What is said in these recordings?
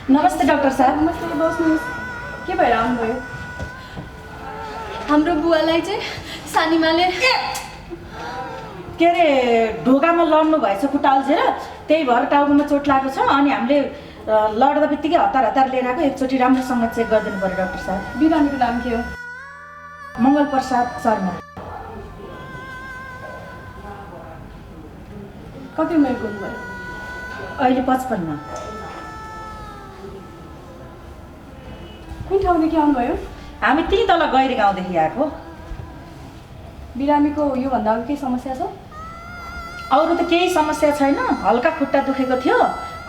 नमस्ते डाक्टर साहब। नमस्ते, बस्नुहोस्। के भएर आउनुभयो? हाम्रो बुवालाई चाहिँ सानीमाले के अरे ढोकामा लड्नु भएछ खुट्टा अल्झेर, त्यही भएर टाउकोमा चोट लागेको छ। अनि हामीले लड्दा बित्तिकै हतार हतार लिएर आएको। एकचोटि राम्रोसँग चेक गरिदिनु पर्यो डाक्टर साहब। बिरामीको नाम के हो? मङ्गल प्रसाद शर्मा। कति उमेरको हुनुभयो? अहिले 55। कुन ठाउँदेखि आउनुभयो? हामी त्यही तल गैरी गाउँदेखि आएको। बिरामीको योभन्दा अरू केही समस्या छ? अरू त केही समस्या छैन, हल्का खुट्टा दुखेको थियो।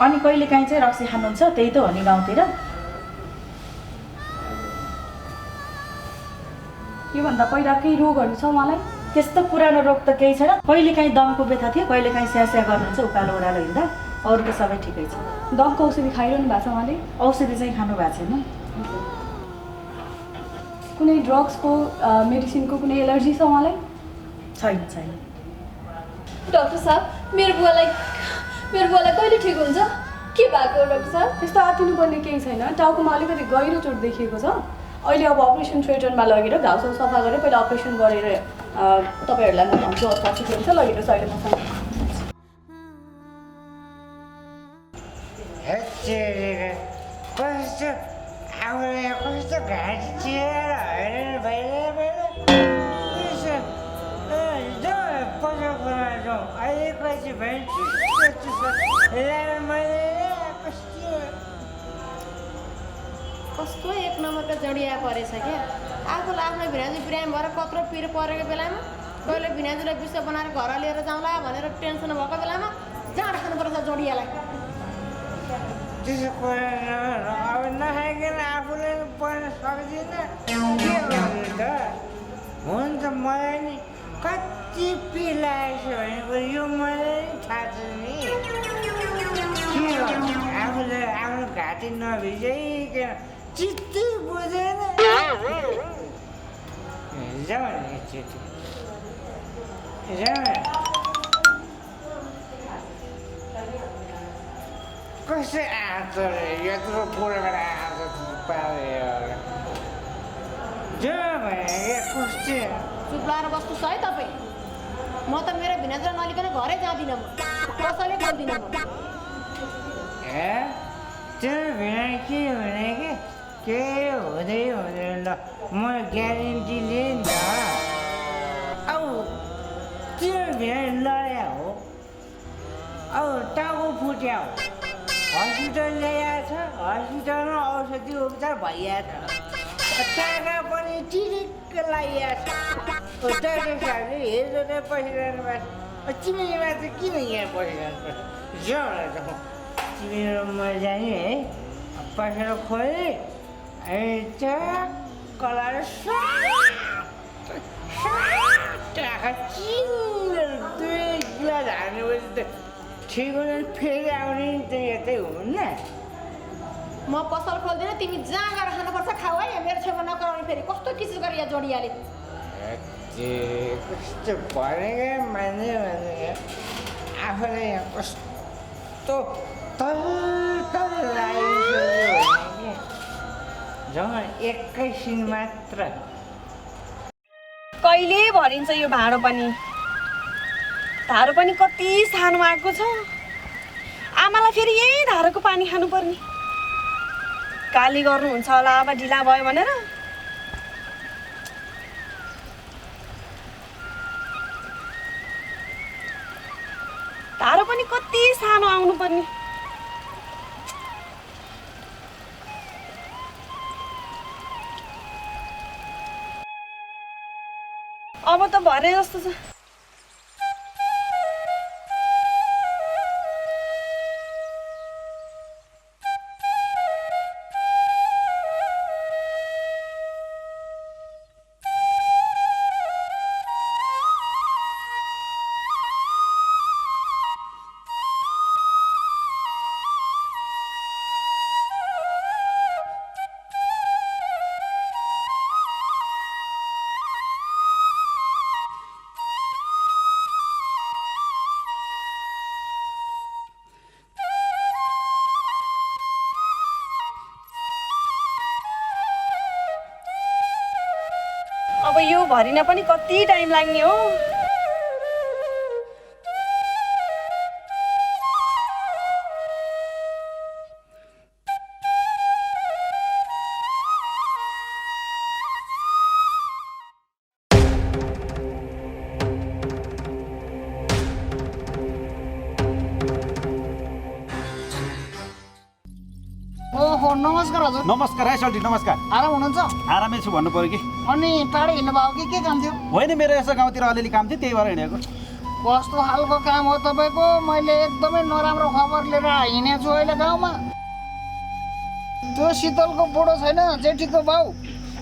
अनि कहिलेकाहीँ चाहिँ रक्सी खानुहुन्छ, त्यही त हो नि गाउँतिर। योभन्दा पहिला केही रोगहरू छ उहाँलाई? त्यस्तो पुरानो रोग त केही छैन। कहिलेकाहीँ दमको व्यथा थियो, कहिलेकाहीँ स्यास्या गर्नुहुन्छ उकालो ओह्रालो हिँड्दा। अरू त सबै ठिकै छ। दमको औषधि खाइरहनु भएको छ उहाँले? औषधि चाहिँ खानु भएको छैन। कुनै ड्रग्सको मेडिसिनको कुनै एलर्जी छ उहाँलाई? छैन छैन। डाक्टर साहब, मेरो बुवालाई कहिले ठिक हुन्छ? के भएको डाक्टर साहब? त्यस्तो आत्तिनुपर्ने केही छैन। टाउकोमा अलिकति गहिरो चोट देखिएको छ। अहिले अब अपरेसन थिएटरमा लगेर घाउसाउ सफा गरेर पहिला अपरेसन गरेर तपाईँहरूलाई म भन्छु अथवा के हुन्छ लगेर अहिले मसँग। कस्तो घाँटी चिएर हैरान भइरहेको अहिले पछि भन्छु कस्तो एक नम्बरको जडिया परेछ क्या। आफूलाई आफ्नो भिनाजु बिरामी भएर कत्रो पिर परेको बेलामा कहिले भिनाजुलाई विष बनाएर घर लिएर जाउँला भनेर टेन्सन भएको बेलामा जाँड खानुपर्छ जडियालाई। त्यसो अब नखाइकन आफूले पढ्न सक्दिनँ के गर्नु त? हुन्छ मलाई नि कति पिलाएछ भनेको यो मलाई नि थाहा छ नि। के गर्नु आफूले आफ्नो घाँटी नभिजाइकन चित्तै बुझेन। जाउँ नि एकचोटि जाउँ। कसै आँट यत्रो बुढोबाट आँट पायो जो भने कस्तो चुप लाएर बस्नु छ है तपाईँ। म त मेरो भिनाजुलाई नलिकन घरै जाँदिनँ, म कसैले बोल्दिनँ म। त्यो भिना के भने के हुँदै हुँदैन ल, म ग्यारेन्टी लिएँ नि त। अब त्यो भिना लड्या हो, अब टाउको फुट्या हो, हस्पिटल ल्याएको छ, हस्पिटलमा औषधि उपचार भइरहेको छ। टाका पनि टिरिक्क लगाइएको छ। डाक्टर साहबले हेरेर बसिरहनु भएको छ। तिमीमा चाहिँ किन यहाँ बसिरहनु पर्छ? जाउँ तिमी र म जाने है, पसेर खोलेँ अनि ट्याक्क लगाएर टाका चिनेर 2 गिलास हाल्नेपछि त ठिक हुन्छ। फेरि आउने नि त यतै हुन्न। म पसल खोल्दिनँ, तिमी जहाँ गएर खानुपर्छ खाऊ है। मेरो छेउमा नकराउने फेरि कस्तो किसिम गरी यहाँ जोडियाले। कस्तो भनेको मान्छे भनेको आफूलाई यहाँ कस्तो तल लागिसक्यो भने झन् एकैछिन मात्र। कहिले भरिन्छ यो भाँडो पनि? धारो पनि कति सानो आएको छ। आमालाई फेरि यही धारोको पानी खानुपर्ने। गाली गर्नुहुन्छ होला अब ढिला भयो भनेर। धारो पनि कति सानो आउनुपर्ने। अब त भरे जस्तो छ। अब यो भरिन पनि कति टाइम लाग्ने हो। ओहो नमस्कार हजुर। नमस्कार है सल्टी, नमस्कार। आराम हुनुहुन्छ? आरामै छु भन्नु पर्यो कि। अनि टाढै हिँड्नुभयो कि के काम थियो? होइन, मेरो यसो गाउँतिर अलिअलि काम थियो, त्यही भएर हिँडेको। कस्तो खालको काम हो तपाईँको? मैले एकदमै नराम्रो खबर लिएर हिँडेको छु अहिले गाउँमा। त्यो शीतलको बुढो छैन, जेठीको बाउ,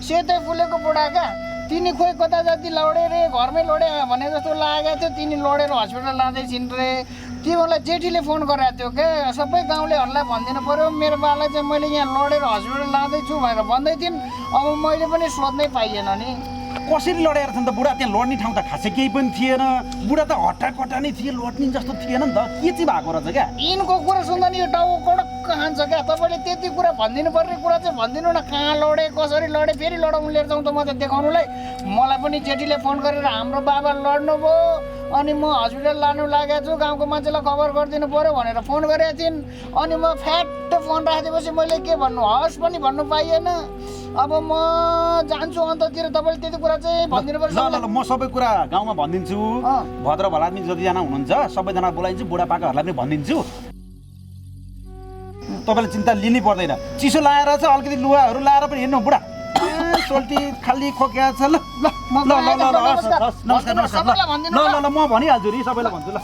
सेतै फुलेको बुढा क्या, तिनी खोइ कता जाति लडे रे, घरमै लडे भने जस्तो लागेको थियो। तिनी लडेर हस्पिटल लाँदैछिन् रे। तिमीलाई जेठीले फोन गरेको थियो क्या, सबै गाउँलेहरूलाई भनिदिनु पर्यो मेरो बालाई चाहिँ मैले यहाँ लडेर हस्पिटल लाँदैछु भनेर भन्दै थिइन्। अब मैले पनि सोध्नै पाइएन नि। कसरी लडेर छ नि त बुढा? त्यहाँ लड्ने ठाउँ त खासै केही पनि थिएन। बुढा त हट्टाकट्टा नै थिए, लड्ने जस्तो थिएन नि त। के चाहिँ भएको रहेछ क्या? यिनको कुरा सुन्दा नि यो टाउको कडक्क खान्छ क्या। तपाईँले त्यति कुरा भनिदिनु पर्ने कुरा चाहिँ भनिदिनु न। कहाँ लडे, कसरी लडे, फेरि लडाउनु लिएर जाउँ त म त देखाउनुलाई। मलाई पनि जेठीले फोन गरेर हाम्रो बाबा लड्नु भयो अनि म हस्पिटल लानु लागेको छु, गाउँको मान्छेलाई खबर गरिदिनु पर्यो भनेर फोन गरेको थिइन्। अनि म फ्याट फोन राखिदिएपछि मैले के भन्नु, हस् पनि भन्नु पाइएन। अब म जान्छु अन्ततिर, तपाईँले त्यति कुरा चाहिँ भनिदिनु पर्छ। ल म सबै कुरा गाउँमा भनिदिन्छु। भद्र भलादमी जतिजना हुनुहुन्छ सबैजना बोलाइदिन्छु, बुढापाकाहरूलाई पनि भनिदिन्छु। तपाईँले चिन्ता लिनै पर्दैन। चिसो लाएर छ, अलिकति लुगाहरू लाएर पनि हिँड्नु बुढा। सोल्टी खाली खोक्या छ। ल ल ल ल ल नमस्कार नमस्कार। ल ल ल म भनिहाल्छु नि, सबैलाई भन्छु ल।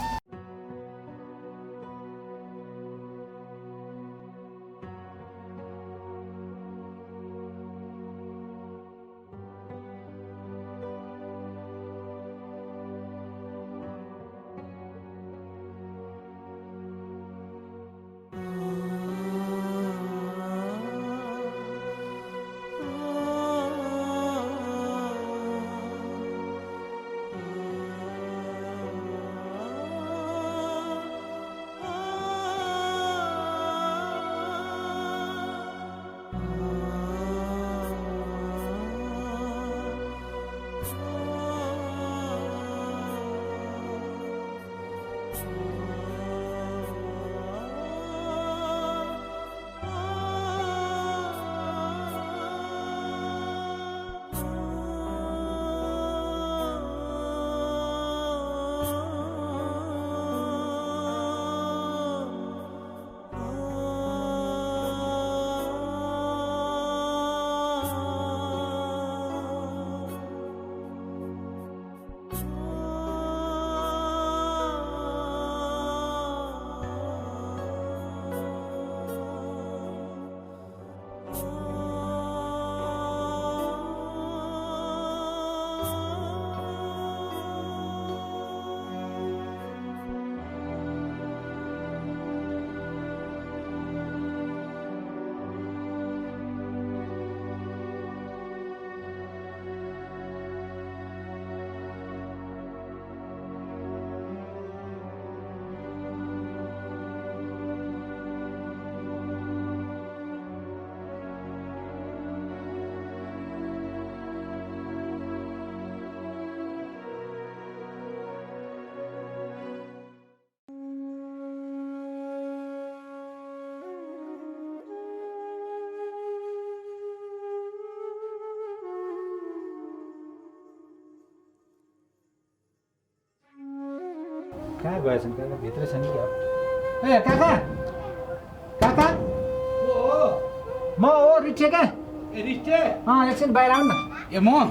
कहाँ गएछन् काका? भित्र छ नि क्या? ए काका, काका म हो रिष्टे क्या? ए रिष्टे? एकछिन बाहिर आउनु न। ए म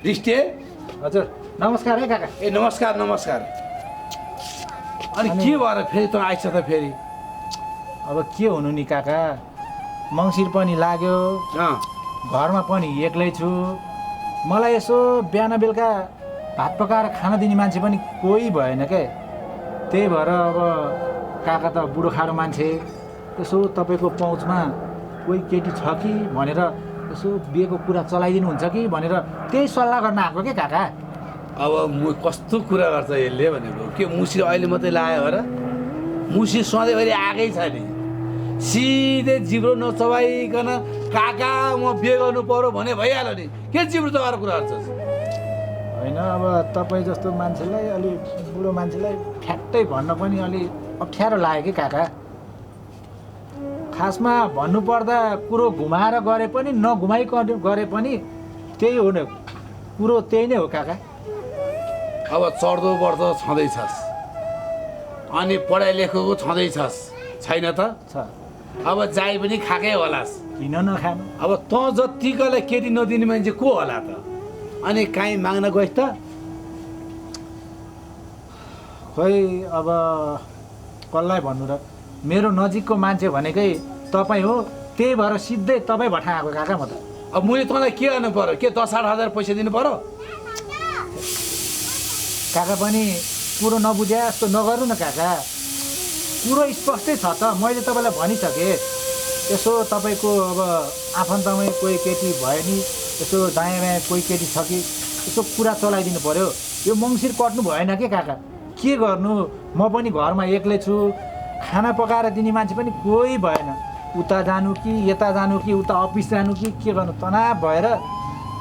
रिष्टे? हजुर नमस्कार है काका। ए नमस्कार नमस्कार। अनि के भएर फेरि त आइछ त फेरि? अब के हुनु नि काका, मङ्सिर पनि लाग्यो, घरमा पनि एक्लै छु। मलाई यसो बिहान बेलुका भात पकाएर खाना दिने मान्छे पनि कोही भएन क्या। त्यही भएर अब काका त बुढो खारो मान्छे, यसो तपाईँको पहुँचमा कोही केटी छ कि भनेर यसो बिहेको कुरा चलाइदिनुहुन्छ कि भनेर त्यही सल्लाह गर्न आएको के काका। अब म कस्तो कुरा गर्छ यसले भनेको के मुसी अहिले मात्रै लायो र? मुसी सधैँभरि आएकै छ नि। सिधै जिब्रो नचबाइकन काका म बिहे गर्नु पर्यो भने भइहाल्यो नि के जिब्रो चबाएर कुराहरू छ होइन अब तपाईँ जस्तो मान्छेलाई अलि बुढो मान्छेलाई ठ्याक्कै भन्न पनि अलि अप्ठ्यारो लाग्यो कि काका खासमा भन्नुपर्दा कुरो घुमाएर गरे पनि नघुमाइकन गरे पनि त्यही हो नि कुरो त्यही नै हो काका अब चढ्दो बढ्दो छँदैछस् अनि पढाइ लेखेको छँदैछस् छैन त छ अब जाइ पनि खाएकै होलास् किन नखानु अब तँ जत्तिकोलाई केटी नदिने मान्छे को होला त अनि काहीँ माग्न गइस् त खोइ अब कसलाई भन्नु र मेरो नजिकको मान्छे भनेकै तपाईँ हो त्यही भएर सिधै तपाईँ भट्टा आएको काका म त अब मैले तँलाई के गर्नु पर्यो के 10-8 हजार पैसा दिनु पर्यो काका पनि कुरो नबुझे जस्तो नगर्नु न काका कुरो स्पष्टै छ त मैले तपाईँलाई भनिसकेँ यसो तपाईँको अब आफन्तमै कोही केटी भयो नि यसो दायाँ बायाँ कोही केटी छ कि यसो कुरा चलाइदिनु पऱ्यो यो मङ्सिर कट्नु भएन के काका के गर्नु म पनि घरमा एक्लै छु खाना पकाएर दिने मान्छे पनि कोही भएन उता जानु कि यता जानु कि उता अफिस जानु कि के गर्नु तनाव भएर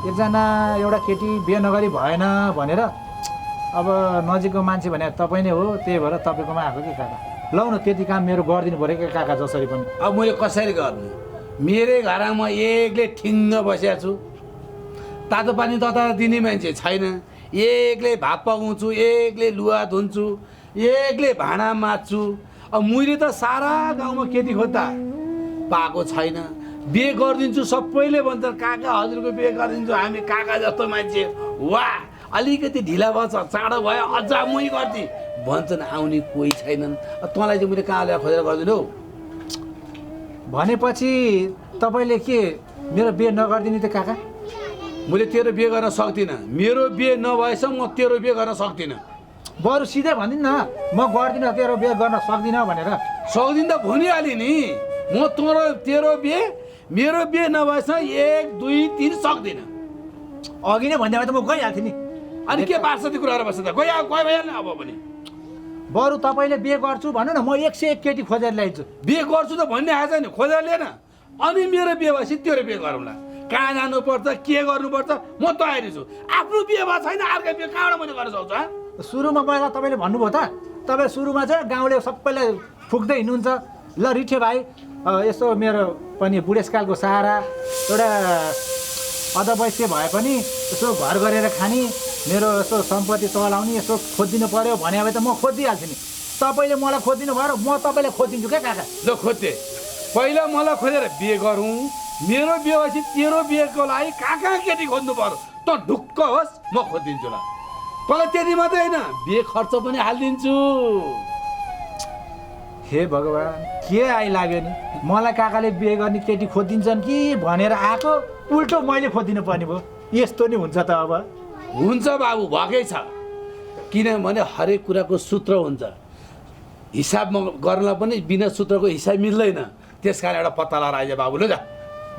एकजना एउटा केटी बिहे नगरी भएन भनेर अब नजिकको मान्छे भने तपाईँ नै हो त्यही भएर तपाईँकोमा आएको कि काका लौ न त्यति काम मेरो गरिदिनु पऱ्यो कि काका जसरी पनि अब मैले कसरी गर्नु मेरै घरमा म एक्लै ठिङ्ग बसेको छु तातो पानी तताएर दिने मान्छे छैन एक्लै भात पकाउँछु एक्लै लुगा धुन्छु एक्लै भाँडा माझ्छु अब मैले त सारा गाउँमा केटी खोज्दा पाएको छैन बिहे गरिदिन्छु सबैले भन्छन् काका हजुरको बिहे गरिदिन्छु हामी काका जस्तो मान्छे वाह अलिकति ढिला भएछ चाँडो भयो अझ मै गर्थे भन्छन् आउने कोही छैनन् तँलाई चाहिँ मैले कहाँ ल्याएर खोजेर गरिदिनु हौ भनेपछि तपाईँले के मेरो बिहे नगरिदिने त काका मैले तेरो बिहे गर्न सक्दिनँ मेरो बिहे नभएसम्म म तेरो बिहे गर्न सक्दिनँ बरु सिधै भनिदिनु न म गर्दिनँ तेरो बिहे गर्न सक्दिनँ भनेर सक्दिनँ त भनिहालेँ नि म तेरो बिहे मेरो बिहे नभएसम्म 1 2 3 सक्दिनँ अघि नै भन्दा त म गइहाल्थेँ नि अनि के पार्छ त्यो कुराहरू बस्छ त गइ भइहाल्ने अब पनि बरु तपाईँले बिहे गर्छु भन्नु न म 101 केटी खोजेर ल्याइदिन्छु बिहे गर्छु त भन्ने आएछ नि खोजेर लिएन अनि मेरो बिहे भएपछि तेरो बिहे गरौँला कहाँ जानुपर्छ के गर्नुपर्छ म तयारी छु आफ्नो बिहे भएको छैन अर्को बिहे कहाँबाट मैले गर्न सक्छु सुरुमा पहिला तपाईँले भन्नुभयो त तपाईँ सुरुमा चाहिँ गाउँले सबैलाई फुक्दै हिँड्नुहुन्छ ल रिठे भाइ यसो मेरो पनि बुढेसकालको सहारा एउटा अधवैश्य भए पनि यसो घर गरेर खाने मेरो यसो सम्पत्ति चलाउने यसो खोजिदिनु पऱ्यो भने अब त म खोजिदिइहाल्छु नि तपाईँले मलाई खोजिदिनु भयो म तपाईँलाई खोजिदिन्छु क्या काका ल खोज्थे पहिला मलाई खोजेर बिहे गरौँ मेरो बिहे भएपछि तेरो बिहेको लागि कहाँ कहाँ केटी खोज्नु पर्यो त ढुक्क होस् म खोजिदिन्छु ल तँलाई त्यति मात्रै होइन बिहे खर्च पनि हालिदिन्छु हे भगवान् के आइलाग्यो नि मलाई काकाले बिहे गर्ने केटी खोजिदिन्छन् कि भनेर आएको उल्टो मैले खोजिदिनु पर्ने भयो यस्तो नि हुन्छ त अब हुन्छ बाबु भएकै छ किनभने हरेक कुराको सूत्र हुन्छ हिसाब गर्नलाई पनि बिना सूत्रको हिसाब मिल्दैन त्यस कारण एउटा पत्ता लगाएर आइज बाबु ल जा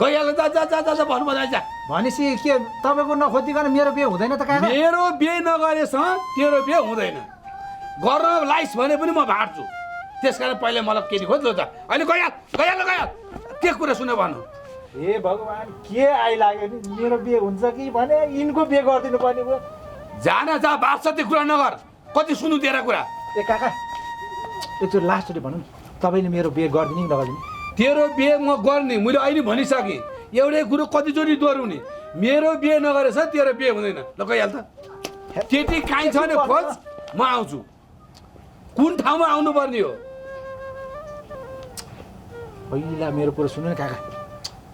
गइहाल्नु जा जा जा जा भन्नु पर्दैन जा भनेपछि के तपाईँको नखोजिकन मेरो बिहे हुँदैन त काका मेरो बिहे नगरेसँग तेरो बिहे हुँदैन गर्न लाइस भने पनि म भाट्छु त्यसकारण पहिला मलाई केटी खोज ल जा अहिले गइहाल के कुरा सुन्यो भन्नु हे भगवान् के आइलाग्यो नि मेरो बिहे हुन्छ कि भने यिनको बिहे गरिदिनु पर्ने भयो जान जा बादशाह कुरा नगर कति सुन्नु तेरा कुरा ए काका एकचोटि लास्टचोटि भनौँ तपाईँले मेरो बिहे गरिदिने कि नगरिदिने तेरो बिहे म गर्ने मैले अहिले भनिसकेँ एउटै कुरो कतिचोटि दोहोऱ्याउने मेरो बिहे नगरेछ तेरो बिहे हुँदैन ल गइहाल त केटी काहीँ छ भने खोज म आउँछु कुन ठाउँमा आउनुपर्ने हो पहिला मेरो कुरो सुन्नु न काका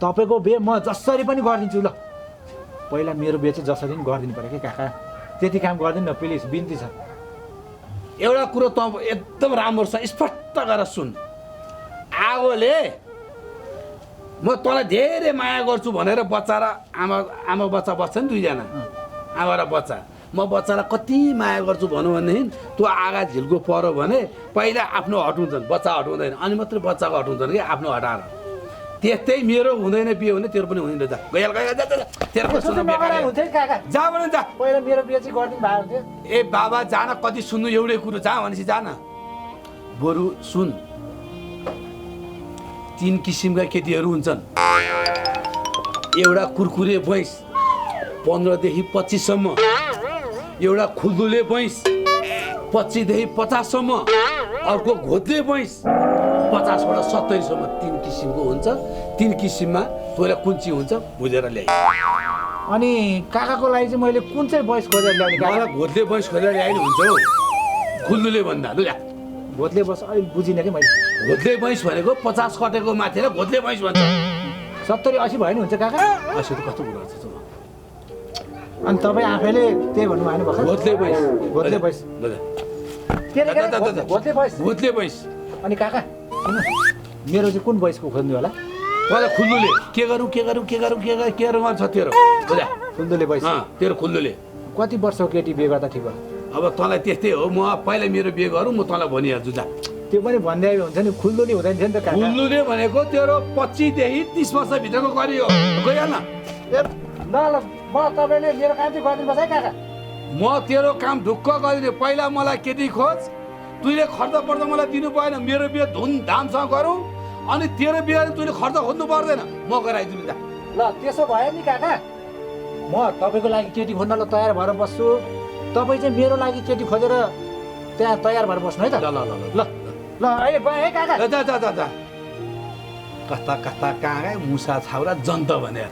तपाईँको बिहे म जसरी पनि गरिदिन्छु ल पहिला मेरो बिहे चाहिँ जसरी पनि गरिदिनु पऱ्यो कि काका त्यति काम गरिदिनु न प्लिज बिन्ती छ एउटा कुरो त एकदम राम्रोसँग स्पष्ट गरेर सुन आगोले म तँलाई धेरै माया गर्छु भनेर बच्चा र आमा बच्चा बस्छ नि दुईजना आमा र बच्चा म बच्चालाई कति माया गर्छु भनौँ भनेदेखि त्यो आगा झिल्को पऱ्यो भने पहिला आफ्नो हटाउँछन् बच्चा हटाउँदैन अनि मात्रै बच्चाको हटाउँछन् कि आफ्नो हटाएर त्यस्तै मेरो हुँदैन बिहे भने तेरो पनि हुँदैन जा गइहाल तेरो जा भने जा पहिला मेरो बिहे चाहिँ गरिदिनु भएको थियो ए बाबा जान कति सुन्नु एउटै कुरो जा भनेपछि जान बरु सुन 3 किसिमका केटीहरू हुन्छन्। एउटा कुरकुरे भैँस 15 देखि 25 सम्म, एउटा खुल्दुले भैँस 25 देखि 50 सम्म, अर्को घोत्ले भैँस 50 बाट 70 सम्म। 3 किसिमको हुन्छ। 3 किसिममा तँलाई कुन चाहिँ हुन्छ बुझेर ल्याइ। अनि काकाको लागि चाहिँ मैले कुन चाहिँ भैँस खोजेर ल्याउने काका? मलाई घोत्ले भैँस खोजेर ल्याइनु हुन्छ हौ, खुल्दुले भन्दा। लु ल्या, भोत्ले भैँस अहिले बुझिनँ कि मैले। घोत्ले भैँस भनेको 50 कटेको माथि र घोत्ले भैँस भन्छ। 70-80 भयो नि हुन्छ काका? अस्ति त कस्तो कुरा छ? अनि तपाईँ आफैले त्यही भन्नु भएन भर्खर? घोत्ले भैँस। घोत्ले भैँस के रे काका? घोत्ले भैँस। घोत्ले भैँस। अनि काका सुन्नु, मेरो चाहिँ कुन भैँसको खोज्नु होला? मलाई खुल्दुले। के गरौँ गर्छ तेरो? बुझा, खुल्दुले भैँस। तेरो खुल्दुले। कति वर्षको केटी बिहे गर्दा ठिक भयो? अब तँलाई त्यस्तै हो। म पहिला मेरो बिहे गरौँ, म तँलाई भनिहाल्छु। जा, त्यो पनि भन्दै हुन्छ नि, खुल्दुली हुँदैन थियो नि त काका। खुल्दुले भनेको तेरो 25 देखि 30 वर्षभित्रको गरी हो। गयो न? ल ल, म तपाईँले मेरो काम चाहिँ गरिदिनुपर्छ है काका। म तेरो काम ढुक्क गरिदिने। पहिला मलाई केटी खोज, तैँले खर्च पर्दा मलाई दिनु भएन। मेरो बिहे धुमधामसँग गरौँ, अनि तेरो बिहे तैँले खर्च खोज्नु पर्दैन, म गराइदिनु। जा, ल त्यसो भयो नि काका, म तपाईँको लागि केटी खोज्नलाई तयार भएर बस्छु। तपाईँ चाहिँ मेरो लागि केटी खोजेर त्यहाँ तयार भएर बस्नु है त। ल ल ल ल ल अहिले गएँ है काका। जा जा जा जा। कता कता कहाँ गए मुसा छाउरा जन्त भने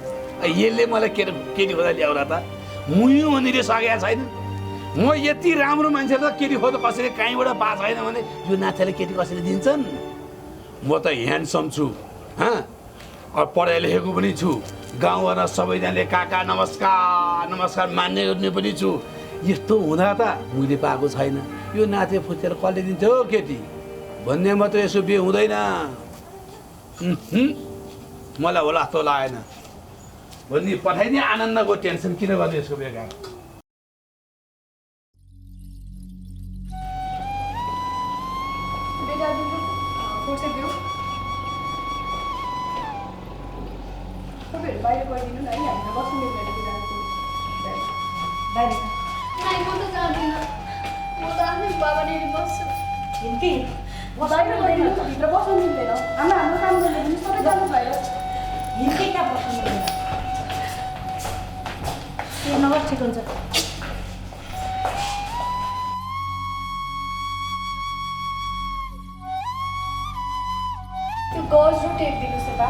यसले मलाई केटी खोज्दा ल्याउला त? मुयु भनिले सकेको छैन। म यति राम्रो मान्छे त केटी खोज्दा कसैले कहीँबाट पाएको छैन भने यो नाथेले केटी कसैले दिन्छन्? म त ह्यान्डसम छु, पढाइ लेखेको पनि छु। गाउँघरमा सबैजनाले काका नमस्कार नमस्कार मान्ने गर्ने पनि छु। यस्तो हुँदा त मैले पाएको छैन। यो नाथे फुटेर कसले दिन्छ हो केटी भन्ने मात्र यसो बिहे हुँदैन। मलाई होला जस्तो लागेन। भन्ने पठाइदिए आनन्दको टेन्सन किन गर्नु यसको बेकार? तपाईँहरू बाहिर गइदिनु न है, हामीलाई बस्नु दिनु बाहिर। नाइ, म त जाँदिनँ। म त आफ्नै बाबाले बस्छु। हिन्की बाहिर गइदिनु, भित्र बस्नु मिल्दैन। हाम्रो काम गर्ने पनि सबै जानु बाहिर। हिन्की कहाँ बस्नु मिल्दैन? त्यो नगर ठिक हुन्छ। त्यो गज र टेप दिनुहोस् यता।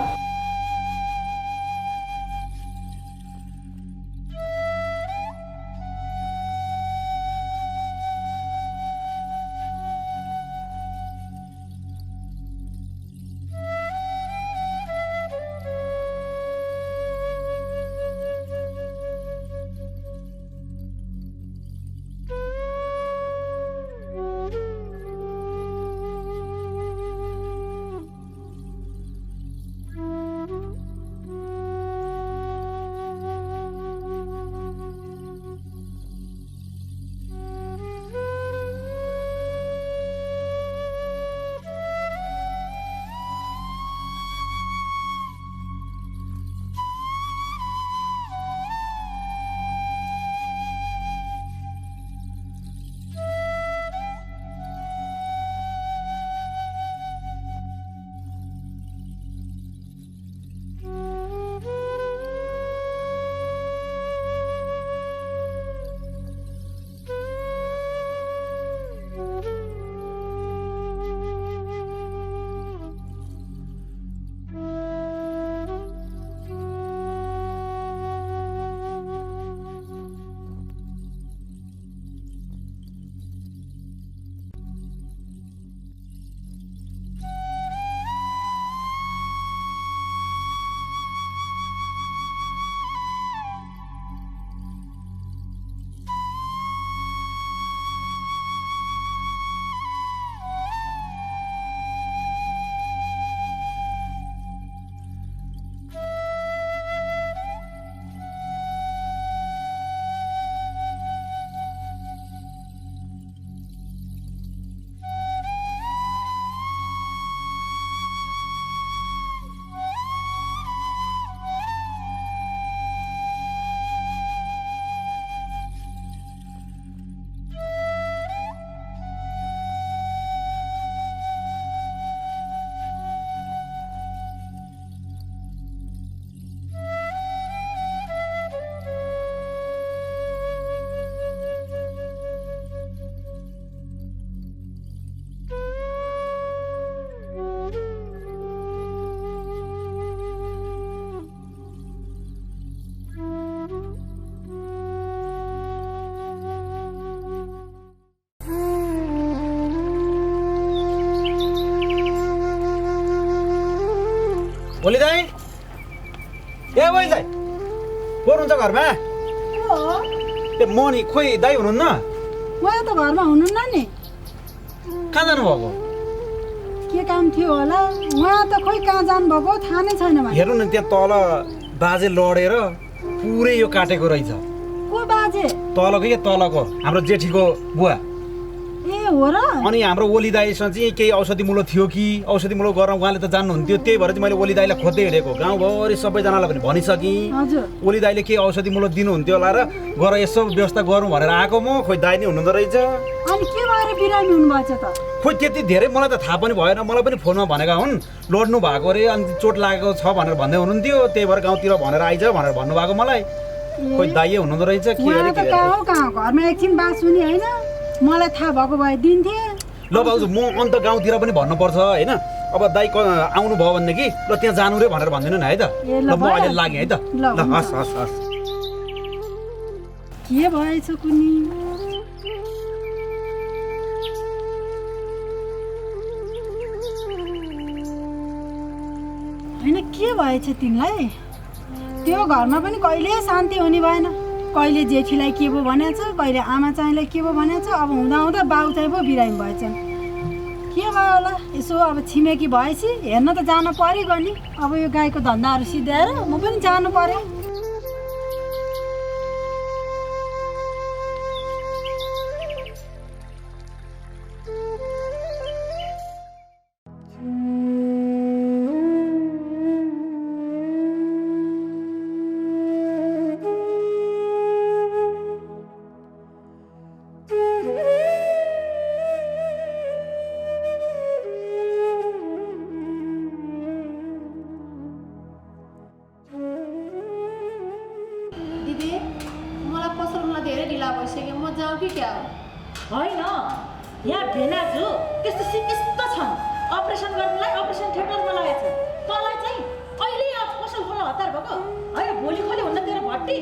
ओली दाइ ए ओली दाइ को हुनुहुन्छ घरमा ए म नि खोइ दाइ हुनुहुन्न उहाँ त घरमा हुनुहुन्न नि कहाँ जानुभएको के काम थियो होला उहाँ त खोइ कहाँ जानुभएको थाहा नै छैन मलाई हेर्नु न त्यहाँ तल बाजे लडेर पुरै यो काटेको रहेछ को बाजे तलको के तलको हाम्रो जेठीको बुवा ए हो र अनि हाम्रो ओली दाइसँग चाहिँ केही औषधिमूलक थियो कि औषधिमूलक गरेर उहाँले त जान्नुहुन्थ्यो त्यही भएर चाहिँ मैले ओली दाइलाई खोज्दै हिँडेको गाउँभरि सबैजनालाई पनि भनिसकेँ हजुर ओली दाइले केही औषधिमूलक दिनुहुन्थ्यो होला र गएर यसो व्यवस्था गरौँ भनेर आएको म खोइ दाइ नै हुनुहुँदो रहेछ अनि के भएर बिरामी हुनुभएछ त खोइ त्यति धेरै मलाई त थाहा पनि भएन मलाई पनि फोनमा भनेका हुन् लड्नु भएको अरे अनि चोट लागेको छ भनेर भन्दै हुनुहुन्थ्यो त्यही भएर गाउँतिर भनेर आइज भनेर भन्नुभएको मलाई खोइ दाइए हुनुहुँदो रहेछ के अरे उहाँ त कहाँ हो कहाँ घरमा एकछिन बात सुनि होइन मलाई थाहा भएको भए दिन्थे ल भाउजू म अन्त गाउँतिर पनि भन्नुपर्छ होइन अब दाइ आउनुभयो भनेदेखि ल त्यहाँ जानु रे भनेर भनिदिनु न है त ल म अहिले लागेँ है त ल हस् हस् हस् के भएछ कुनी होइन के भएछ तिमीलाई त्यो घरमा पनि कहिले शान्ति हुने भएन कहिले जेठीलाई के पो भनेछ कहिले आमा चाहिँलाई के पो भनेछ अब हुँदा हुँदा बाउ चाहिँ पो बिरामी भएछन् के भयो होला यसो अब छिमेकी भएपछि हेर्न त जानु पऱ्यो नि अब यो गाईको धन्दाहरू सिद्ध्याएर म पनि जानु पऱ्यो होइन यहाँ भेनाजु त्यस्तो सिकिस्त छन् अपरेसन गर्नलाई अपरेसन थिएटरमा लगाएको छ तँलाई चाहिँ अहिले पसल खोल्न हतार भएको होइन भोलि खोल्यो भन्दा तेरो भट्टी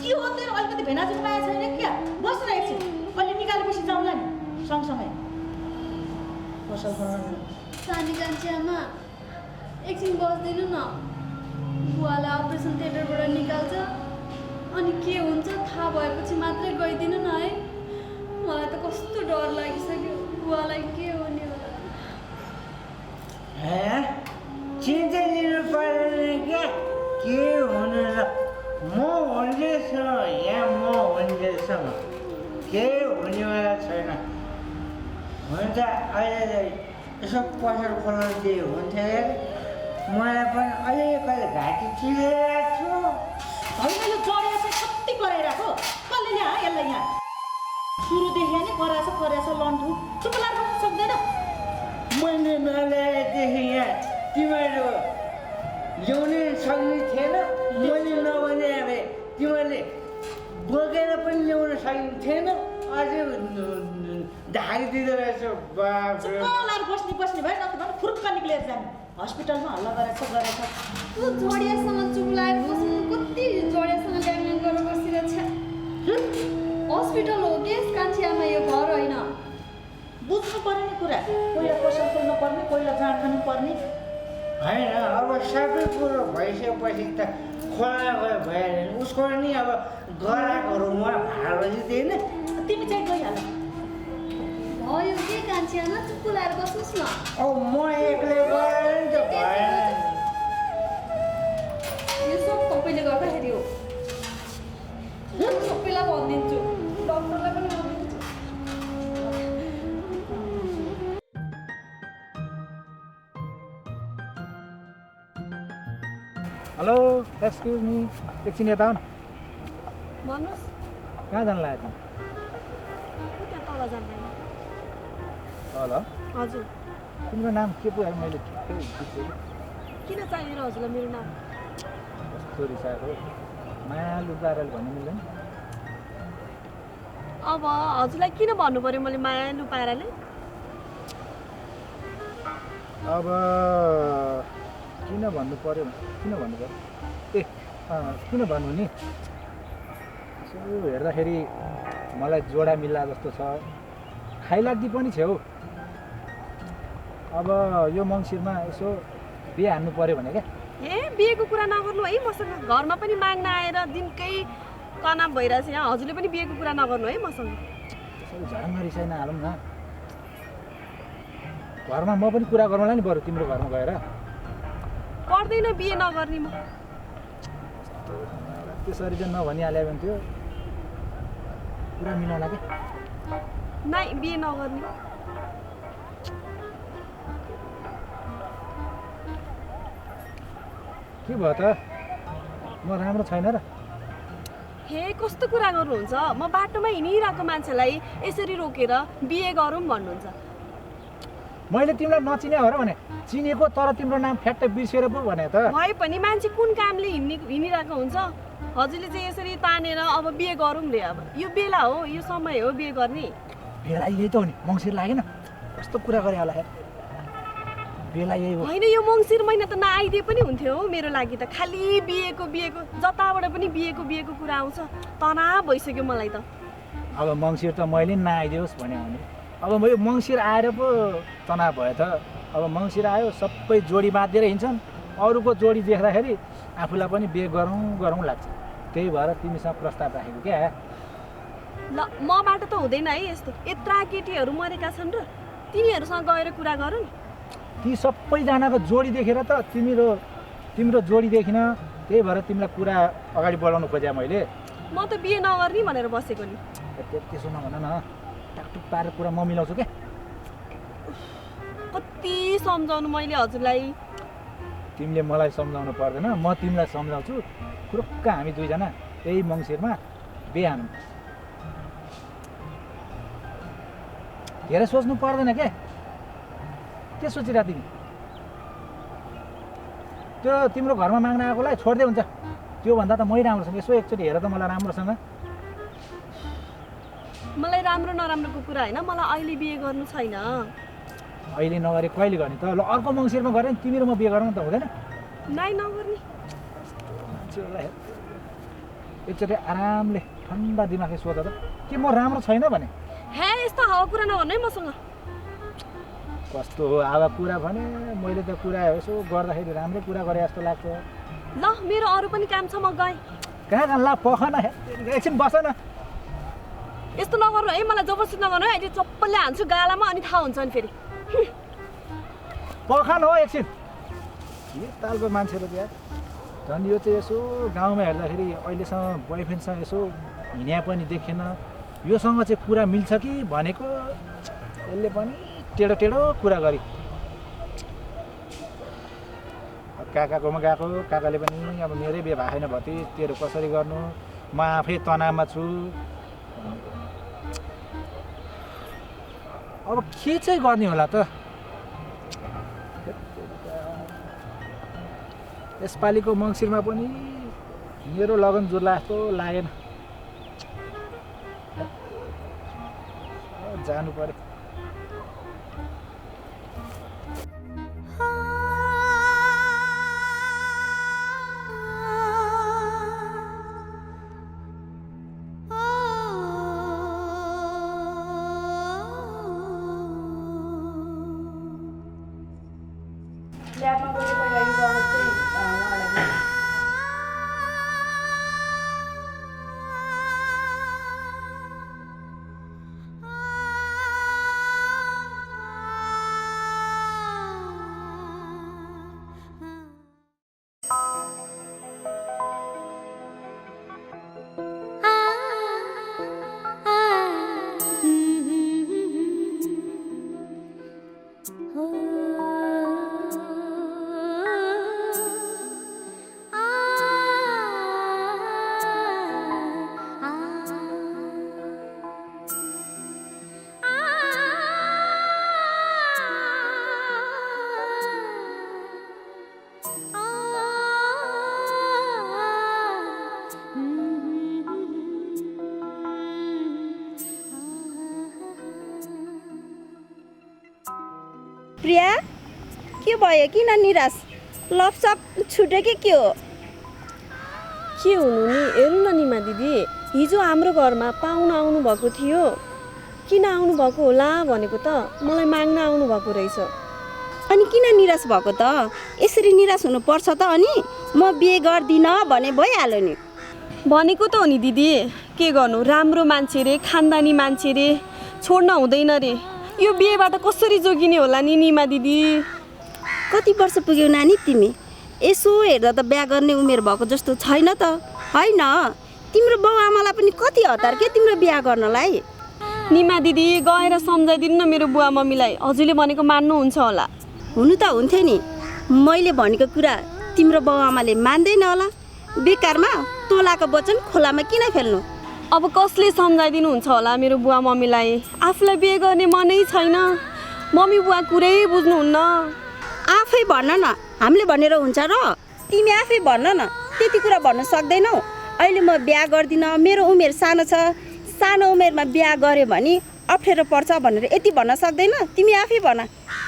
के हो तेरो अलिकति भेनाजु पाएको छैन क्या बस्न एकछिन अहिले निकालेपछि जाउँला नि सँगसँगै पसल खोल्न सानी कान्छी आमा एकछिन बस्दिनु न बुवालाई अपरेसन थिएटरबाट निकाल्छ अनि के हुन्छ थाहा भएपछि मात्रै गइदिनु न है मलाई त कस्तो डर लागिसक्यो बुवालाई के हुने होला चिन्ता लिनु पर्दैन क्या के हुनु र म हुँदैछु यहाँ म हुँदैछु के हुनेवाला छैन हुन्छ अहिले यसो पसल खोल्न दिए हुन्थ्यो मलाई पनि अलिकति घाँटी चिलिरहेको छु होइन यो जडेर चाहिँ कति कराइरहेको कसले ल्या यसलाई यहाँ सुरुदेखि नै कराएछ लन्ठु चुप लाग्न सक्दैन मैले नल्याएदेखि यहाँ तिमीहरू ल्याउनै सक्ने थिएन मैले नभने भए तिमीहरूले बोकेर पनि ल्याउन सक्ने थिएन अझै ढाकिदिँदो रहेछ लाएर बस्ने भए न त फुर्क्क निक्लेर जाने हस्पिटलमा हल्ला गरेछ त्यो जोडियासँग चुप लागेर बस्नु कति जोडियासँग ल्याङल्याङ गरेर बसिरहेछ हस्पिटल हो त्यस कान्छी आमा यो घर होइन बुझ्नु पर्ने कुरा पहिला पसल खोल्नु पर्ने पहिला जाँड खानु पर्ने होइन अब सबै कुरो भइसकेपछि त खोला गयो भइहाल्यो उसको नि अब गराएकोहरू उहाँ भाडा दिँदैन तिमी चाहिँ गइहाल भयो के कान्छी आमा चुप लागेर बस्नुहोस् न औ म एक्लै गएर नि त भएन यो सब तपाईँले गर्दाखेरि हो सबैलाई भनिदिन्छु डक्टरलाई पनि भनिदिन्छु हेलो एक्सक्युज मी एकछिन यता आउनु भन्नुहोस् कहाँ जानु लाग्यो त्यहाँ तल जाँदैन तल हजुर तिम्रो नाम के पो आयो मैले ठिकै बिर्सेँ किन चाहिएर हजुरलाई मेरो नाम कस्तो रिसाएको मायालु पाराले भन्नु मिल्दैन अब हजुरलाई किन भन्नु पऱ्यो मैले मायालु पाराले अब किन भन्नु पऱ्यो ए किन भन्नु नि यसो हेर्दाखेरि मलाई जोडा मिल्ला जस्तो छ खाइलाग्दी पनि छेउ अब यो मङ्सिरमा यसो बिहे हान्नु पऱ्यो भने क्या ए बिहेको कुरा नगर्नु है मसँग। घरमा पनि माग्न आएर दिनकै तनाव भइरहेछ यहाँ। हजुरले पनि बिहेको कुरा नगर्नु है मसँग। त्यसरी झडङ्ग रिसाइ नहालौँ न। घरमा म पनि कुरा गरौँला नि बरु तिम्रो घरमा गएर। पर्दैन बिहे नगर्ने म। त्यसरी चाहिँ नभनिहाल्यो भने थियो कुरा मिलाउला के। नाइ बिहे नगर्ने। के भयो त? म राम्रो छैन र? हे कस्तो कुरा गर्नुहुन्छ? म बाटोमा हिँडिरहेको मान्छेलाई यसरी रोकेर बिहे गरौँ भन्नुहुन्छ। मैले तिमीलाई नचिने हो र भने? चिनेको तर तिम्रो नाम फ्याट्टै बिर्सेर पो भने त। भए पनि मान्छे कुन कामले हिँडिरहेको हुन्छ? हजुरले चाहिँ यसरी तानेर अब बिहे गरौँ रे। अब यो बेला हो, यो समय हो बिहे गर्ने। बेला यही त हो नि, मङ्सिर लागेन? कस्तो कुरा गरे होला यार। बेला यही हो। होइन यो मङ्सिर महिना त नआइदिए पनि हुन्थ्यो हो मेरो लागि त। खालि बिहेको जताबाट पनि बिहेको कुरा आउँछ। तनाव भइसक्यो मलाई त। अब मङ्सिर त मैले नआइदियोस् भने हो नि। अब यो मङ्सिर आएर पो तनाव भयो त। अब मङ्सिर आयो सबै जोडी बाँधिएर हिँड्छन्। अरूको जोडी देख्दाखेरि आफूलाई पनि बिहे गरौँ लाग्छ। त्यही भएर तिमीसँग प्रस्ताव राखेको क्या। ल मबाट त हुँदैन है यस्तो। यत्रा केटीहरू मरेका छन् र तिनीहरूसँग गएर कुरा गरौँ। ती सबैजनाको जोडी देखेर त तिम्रो जोडी देखिन। त्यही भएर तिमीलाई कुरा अगाडि बढाउनु खोजेँ मैले। म त बिहे नगर्ने भनेर बसेको नि। त्यसो नभन न, टाकटुक पारेर कुरा म मिलाउँछु क्या। कति सम्झाउनु मैले हजुरलाई। तिमीले मलाई सम्झाउनु पर्दैन, म तिमीलाई सम्झाउँछु। खुरुक्क हामी दुईजना यही मङ्सिरमा बिहे हानौँ। धेरै सोच्नु पर्दैन के। के सोचिरहेको तिमी? त्यो तिम्रो घरमा माग्न आएकोलाई छोड्दै हुन्छ। त्योभन्दा त मै राम्रोसँग यसो एकचोटि हेर त मलाई राम्रोसँग। मलाई राम्रो नराम्रोको कुरा होइन, मलाई अहिले बिहे गर्नु छैन। अहिले नगरे कहिले गर्ने त? ल अर्को मङ्सिरमा गरे नि तिमी र म बिहे गरौँ त हुँदैन? नाइ नगर्ने। मान्छेहरूलाई एकचोटि आरामले ठन्डा दिमागले सोध त के म राम्रो छैन भने? हे यस्तो हावा कुरा नगर्नु है मसँग। कस्तो हो हावा कुरा भने? मैले त कुरा यसो गर्दाखेरि राम्रै कुरा गरे जस्तो लाग्छ। ल मेरो अरू पनि काम छ, म गएँ। कहाँ ल पख न, एकछिन बस न। यस्तो नगर्नु है, मलाई जबरजस्ती नगर्नु है। अहिले चप्पलले हान्छु गालामा, अनि थाहा हुन्छ नि फेरि। पखान हो एकछिन। के तालको मान्छेहरू त्यहाँ झन् यो चाहिँ यसो गाउँमा हेर्दाखेरि अहिलेसम्म बोयफ्रेन्डसँग यसो हिँड्या पनि देखेन। योसँग चाहिँ कुरा मिल्छ कि भनेको यसले पनि टेढो कुरा गरी। काकाकोमा गएको, काकाले पनि अब मेरै बिहे भएको छैन भति तेरो कसरी गर्नु, म आफै तनावमा छु। अब के चाहिँ गर्ने होला त? यसपालिको मङ्सिरमा पनि मेरो लगन जुर्ला जस्तो लागेन। जानु पर्यो। ल्याबमा गएर पहिला यो रगत चाहिँ उहाँलाई प्रिया के भयो? किन निराश? लपसप छुट्यो कि के हो? के हुनु नि, हेर्नु न निमा दिदी, हिजो हाम्रो घरमा पाहुना आउनुभएको थियो। किन आउनुभएको होला भनेको त मलाई माग्न आउनुभएको रहेछ। अनि किन निराश भएको त? यसरी निराश हुनुपर्छ त? अनि म बिहे गर्दिनँ भने भइहाल्यो नि। भनेको त हो नि दिदी, के गर्नु, राम्रो मान्छे रे, खानदानी मान्छे रे, छोड्न हुँदैन रे। यो बिहेबाट कसरी जोगिने होला नि निमा दिदी? कति वर्ष पुग्यौ नानी तिमी? यसो हेर्दा त बिहा गर्ने उमेर भएको जस्तो छैन त? होइन, तिम्रो बाउ आमालाई पनि कति हतार के तिम्रो बिहा गर्नलाई? निमा दिदी गएर सम्झाइदिनु न मेरो बुवा मम्मीलाई, हजुरले भनेको मान्नुहुन्छ होला। हुनु त हुन्थ्यो नि, मैले भनेको कुरा तिम्रो बाउ आमाले मान्दैन होला। बेकारमा तोलाको वचन खोलामा किन फेल्नु? अब कसले सम्झाइदिनुहुन्छ होला मेरो बुवा मम्मीलाई? आफूलाई बिहे गर्ने मनै छैन, मम्मी बुवा कुरै बुझ्नुहुन्न। आफै भन्न न, हामीले भनेर हुन्छ र? तिमी आफै भन्न न, त्यति कुरा भन्न सक्दैनौ? अहिले म बिहा गर्दिनँ, मेरो उमेर सानो छ, सानो उमेरमा बिहा गऱ्यो भने अप्ठ्यारो पर्छ भनेर यति भन्न सक्दैन? तिमी आफै भन।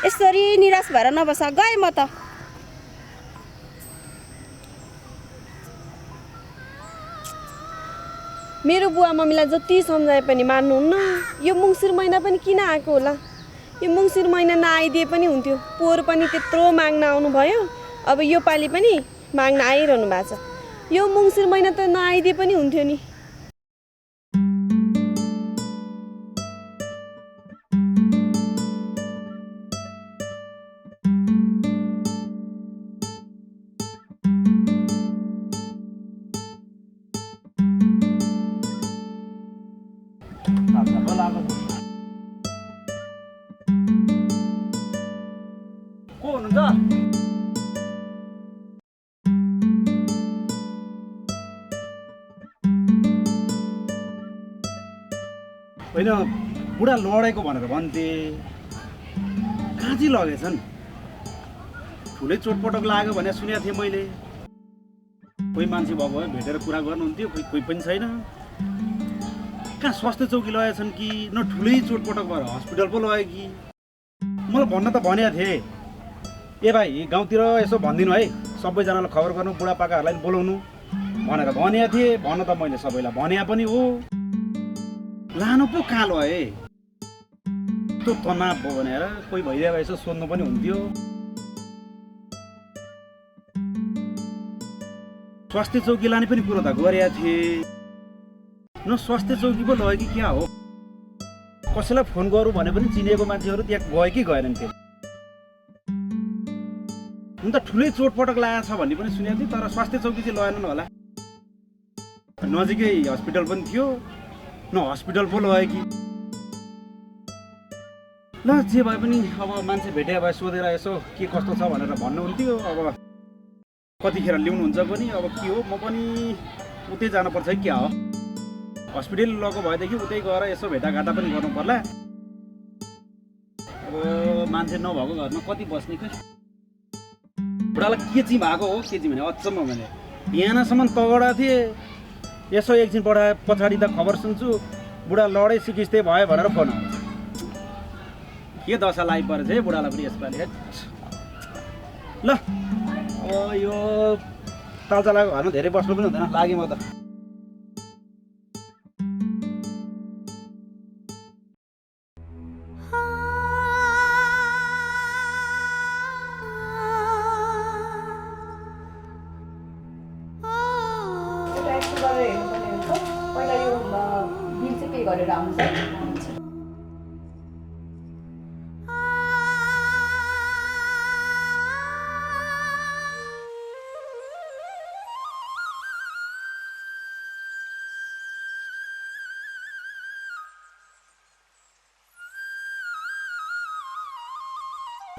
यसरी निराश भएर नबस, गएँ म त। मेरो बुवा मम्मीलाई जति सम्झाए पनि मान्नुहुन्न। यो मङ्सिर महिना पनि किन आएको होला? यो मङ्सिर महिना नआइदिए पनि हुन्थ्यो। पोहोर पनि त्यत्रो माग्न आउनुभयो, अब यो पालि पनि माग्न आइरहनु भएको छ। यो मङ्सिर महिना त नआइदिए पनि हुन्थ्यो नि। को हुनुहुन्छ? होइन, बुढा लडेको भनेर भन्थे, कहाँ चाहिँ लगेछन्? ठुलै चोटपटक लाग्यो भने सुनेको थिएँ मैले। कोही मान्छे भएको भए भेटेर कुरा गर्नुहुन्थ्यो, कोही पनि छैन। कहाँ स्वास्थ्य चौकी लगेछन् कि न ठुलै चोटपटक भएर हस्पिटल पो लग्यो कि? मलाई भन्न त भनेको थिएँ, ए भाइ गाउँतिर यसो भनिदिनु है, सबैजनालाई खबर गर्नु, बुढापाकाहरूलाई बोलाउनु भनेर भनेको थिएँ। भन्न त मैले सबैलाई भने पनि हो, लानु पो कहाँ लए? त्यो तनाव भयो भनेर कोही भइदियो यसो सोध्नु पनि हुन्थ्यो। स्वास्थ्य चौकी लाने पनि कुरो त गरेका थिएँ, न स्वास्थ्य चौकी पो लग्यो कि क्या हो? कसैलाई फोन गरौँ भने पनि चिनेको मान्छेहरू त्यहाँ गयो कि गएनन्? फेरि हुन त ठुलै चोटपटक लागेको छ भन्ने पनि सुनेको थिएँ, तर स्वास्थ्य चौकी चाहिँ लगेनन् होला। नजिकै हस्पिटल पनि थियो, न हस्पिटल पो लग्यो कि? ल जे भए पनि अब मान्छे भेटे भए सोधेर यसो के कस्तो छ भनेर भन्नुहुन्थ्यो। अब कतिखेर ल्याउनुहुन्छ पनि, अब के हो, म पनि उतै जानुपर्छ है क्या हो? हस्पिटल लगेको भएदेखि उतै गएर यसो भेटाघाटा पनि गर्नु पर्ला। अब मान्छे नभएको घरमा कति बस्ने खै? बुढालाई के चाहिँ भएको हो, के चाहिँ भने अचम्म भने बिहानसम्म तगडा थिए, यसो एकछिन पछाडि त खबर सुन्छु बुढा लडै सिकिस्ते भयो भनेर फोन आउँछ। के दशा लागिपरेछ है बुढालाई पनि यसपालि। ल अब यो तालचालाको घरमा धेरै बस्नु पनि हुँदैन, लागेँ म त। पहिला यो बिल चाहिँ पे गरेर आउनुहोस् है।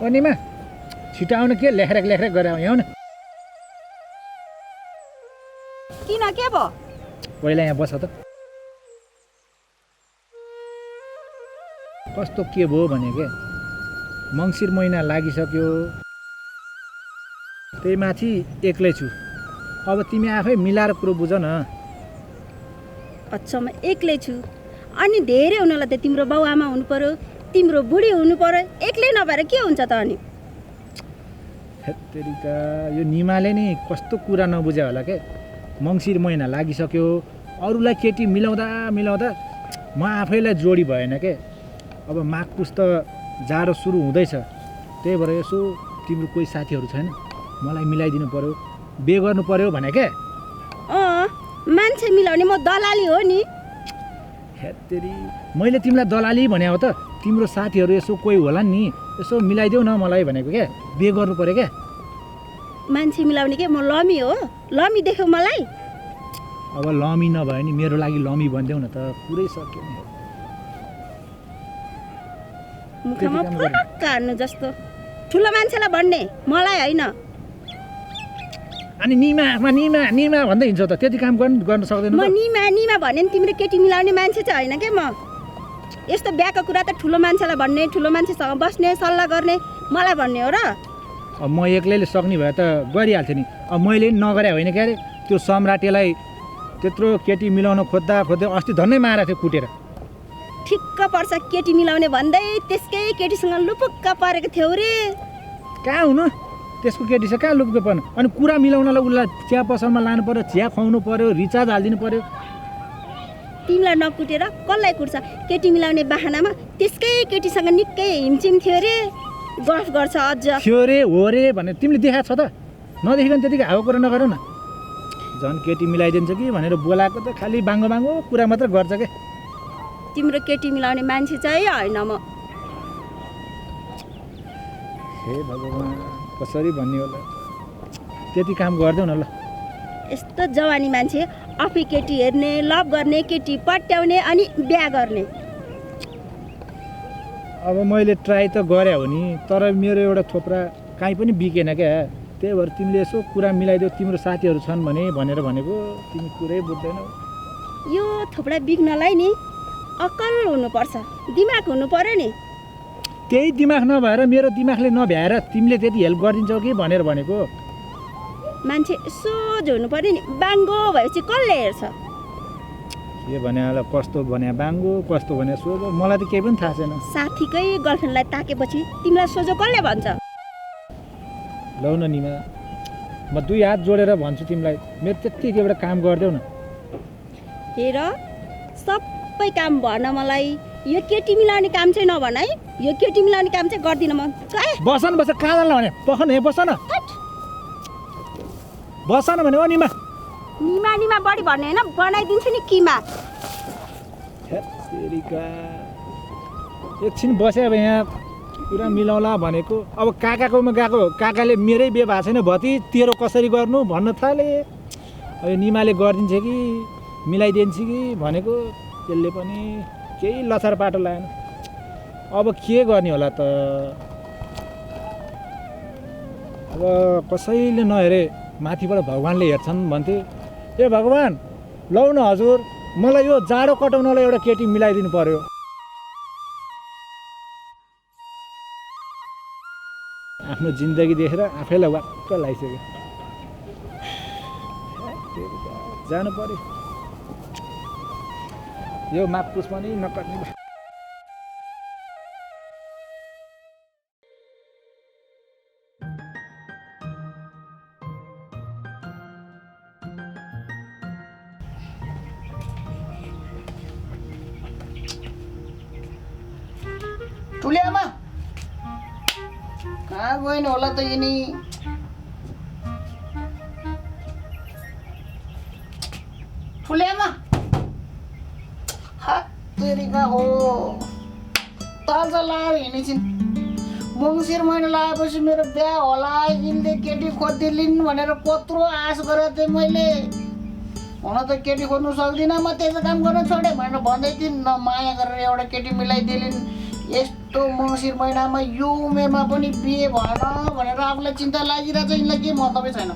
निमा छिटो आउनु, के लेखेर गरेर आउँ न। किन, के भयो? पहिला यहाँ बस त। कस्तो के भयो भने के, मङ्सिर महिना लागिसक्यो, त्यही माथि एक्लै छु। अब तिमी आफै मिलाएर कुरो बुझ न। अच्छा, म एक्लै छु अनि धेरै हुनलाई त तिम्रो बाउ आमा हुनु पर्यो, तिम्रो बुढी हुनु पर्यो। एक्लै नभएर के हुन्छ त? अनि हेत्तेरिका, यो निमाले नि कस्तो कुरा नबुझ्यो होला के। मङ्सिर महिना लागिसक्यो, अरूलाई केटी मिलाउँदा म आफैलाई जोडी भएन के। अब माघ पुस त जाडो सुरु हुँदैछ, त्यही भएर यसो तिम्रो कोही साथीहरू छैन मलाई मिलाइदिनु पर्यो बिहे गर्नु पर्यो भने क्या मान्छे मिलाउने म दलाली हो नि हेत्तेरी मैले तिमीलाई दलाली भने हो त तिम्रो साथीहरू यसो कोही होला नि यसो मिलाइदेऊ न मलाई भनेको क्या बिहे गर्नु पर्यो क्या मान्छे मिलाउने के म लमी हो लमी देख्यौ मलाई अब लमी नभए नि मेरो लागि लमी भनिदेऊ न त पुरै सक्यो नि मुखमा फरक हान्नु जस्तो ठुलो मान्छेलाई भन्ने मलाई होइन अनि निमा भन्दै हिँड्छौ त त्यति काम गर्न सक्दैन म निमा भने नि तिम्रो केटी मिलाउने मान्छे चाहिँ होइन के म यस्तो बिहाको कुरा त ठुलो मान्छेलाई भन्ने ठुलो मान्छेसँग बस्ने सल्लाह गर्ने मलाई भन्ने हो र अब म एक्लैले सक्ने भए त गरिहाल्थेँ नि अब मैले नि नगरे होइन क्या अरे त्यो सम्राटेलाई त्यत्रो केटी मिलाउन खोज्दा अस्ति धन्नै मारेको थियो कुटेर ठिक्क पर्छ केटी मिलाउने भन्दै त्यसकै केटीसँग लुपुक्क परेको थियौ रे कहाँ हुनु त्यसको केटी चाहिँ कहाँ लुपुक्क पर्नु अनि कुरा मिलाउनलाई उसलाई चिया पसलमा लानु पर्यो चिया खुवाउनु पर्यो रिचार्ज हालिदिनु पर्यो तिमीलाई नकुटेर कसलाई कुट्छ केटी मिलाउने बाहनामा त्यसकै केटीसँग निकै हिमचिम थियो रे गफ गर्छ अझ थियो रे हो रे भने तिमीले देखाएको छ त नदेखिकन त्यतिकै हावा कुरा नगर न झन् केटी मिलाइदिन्छ कि भनेर बोलाएको त खालि बाङ्गो कुरा मात्र गर्छ क्या तिम्रो केटी मिलाउने मान्छे चाहिँ होइन म हे भगवान् कसरी भन्ने होला त्यति काम गर्दैौ न ल यस्तो जवानी मान्छे आफै केटी हेर्ने लभ गर्ने केटी पट्याउने अनि बिहा गर्ने अब मैले ट्राई त गरे हो नि तर मेरो एउटा थोप्रा काहीँ पनि बिकेन क्या त्यही भएर तिमीले यसो कुरा मिलाइदेऊ तिम्रो साथीहरू छन् भनेर भनेको तिमी कुरै बुझ्दैनौ यो थोप्रा बिक्नलाई नि अक्कल हुनुपर्छ दिमाग हुनु पर्यो नि त्यही दिमाग नभएर मेरो दिमागले नभ्याएर तिमीले त्यति हेल्प गरिदिन्छौ कि भनेर भनेको मान्छे सोझ हुनु पर्यो नि बाङ्गो भएपछि कसले हेर्छ के भने होला कस्तो भने बाङ्गो कस्तो भने सोझो मलाई त केही पनि थाहा छैन साथीकै गर्लफ्रेन्डलाई ताकेपछि तिमीलाई सोझो कसले भन्छ लौ न निमा म 2 हात जोडेर भन्छु तिमीलाई मेरो त्यतिकै एउटा काम गरिदेऊ न हेर सबै काम भन मलाई यो केटी मिलाउने काम चाहिँ नभन है यो केटी मिलाउने काम चाहिँ गर्दिन म बस न कहाँ जान्ला भने पखन हे बस न भने ओ निमा निमा बढी भन्ने होइन बनाइदिन्छु नि किमा एकछिन बस्यो अब यहाँ कुरा मिलाउला भनेको अब काकाकोमा गएको काकाले मेरै बिहे भएको छैन भति तेरो कसरी गर्नु भन्न थाले अब निमाले गरिदिन्छ कि मिलाइदिन्छ कि भनेको त्यसले पनि केही लछार पाटो लागेन अब के गर्ने होला त अब कसैले नहेरे माथिबाट भगवान्ले हेर्छन् भन्थे ए भगवान् लौ न हजुर मलाई यो जाडो कटाउनलाई एउटा केटी मिलाइदिनु पर्यो आफ्नो जिन्दगी देखेर आफैलाई वाक्क लागिसक्यो जानु पर्यो यो मापकुस पनि नकर्ने ठुले आमा कहाँ गएन होला त यिनी ठुले आमा हातेरिका हो ताजा लाएर हिँडेछिन् मङ्सिर महिना लगाएपछि मेरो बिहा होला यिनले केटी खोजिदिलिन् भनेर कत्रो आश गरेको थिएँ मैले हुन त केटी खोज्नु सक्दिनँ म त्यसो काम गर्न छोडेँ भनेर भन्दै थिइन् न माया गरेर एउटा केटी मिलाइदिलिन् यस्तो मङ्सिर महिनामा यो उमेरमा पनि बिहे भएन भनेर आफूलाई चिन्ता लागिरहेछ यिनलाई के मतलबै छैन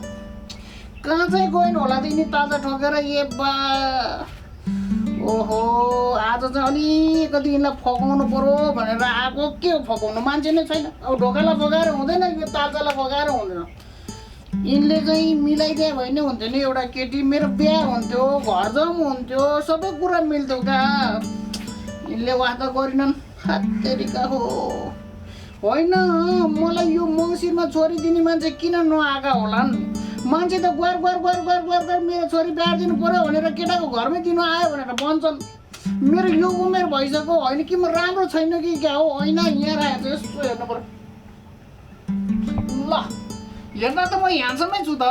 कहाँ चाहिँ गएन होला त यिनी ताजा ठोकेर ए बा ओहो आज चाहिँ अलिकति यिनलाई फकाउनु पर्यो भनेर आएको के हो फकाउनु मान्छे नै छैन अब ढोकालाई फकाएर हुँदैन यो ताजालाई फकाएर हुँदैन यिनले चाहिँ मिलाइदिए भए नै हुन्थ्यो नि एउटा केटी मेरो बिहा हुन्थ्यो घर जाउँ हुन्थ्यो सबै कुरा मिल्थ्यो कहाँ यिनले वास्ता गरिनन् हातेरिका हो होइन मलाई यो मङ्सिरमा छोरी दिने मान्छे किन नआएका होलान् मान्छे त गएर मेरो छोरी बिहा दिनु पर्यो भनेर केटाको घरमै दिनु आयो भनेर भन्छन् मेरो यो उमेर भइसक्यो होइन कि म राम्रो छैन कि क्या हो होइन यहाँ राखेको यस्तो हेर्नु पर्यो हेर्दा त म ह्यान्डसमै छु त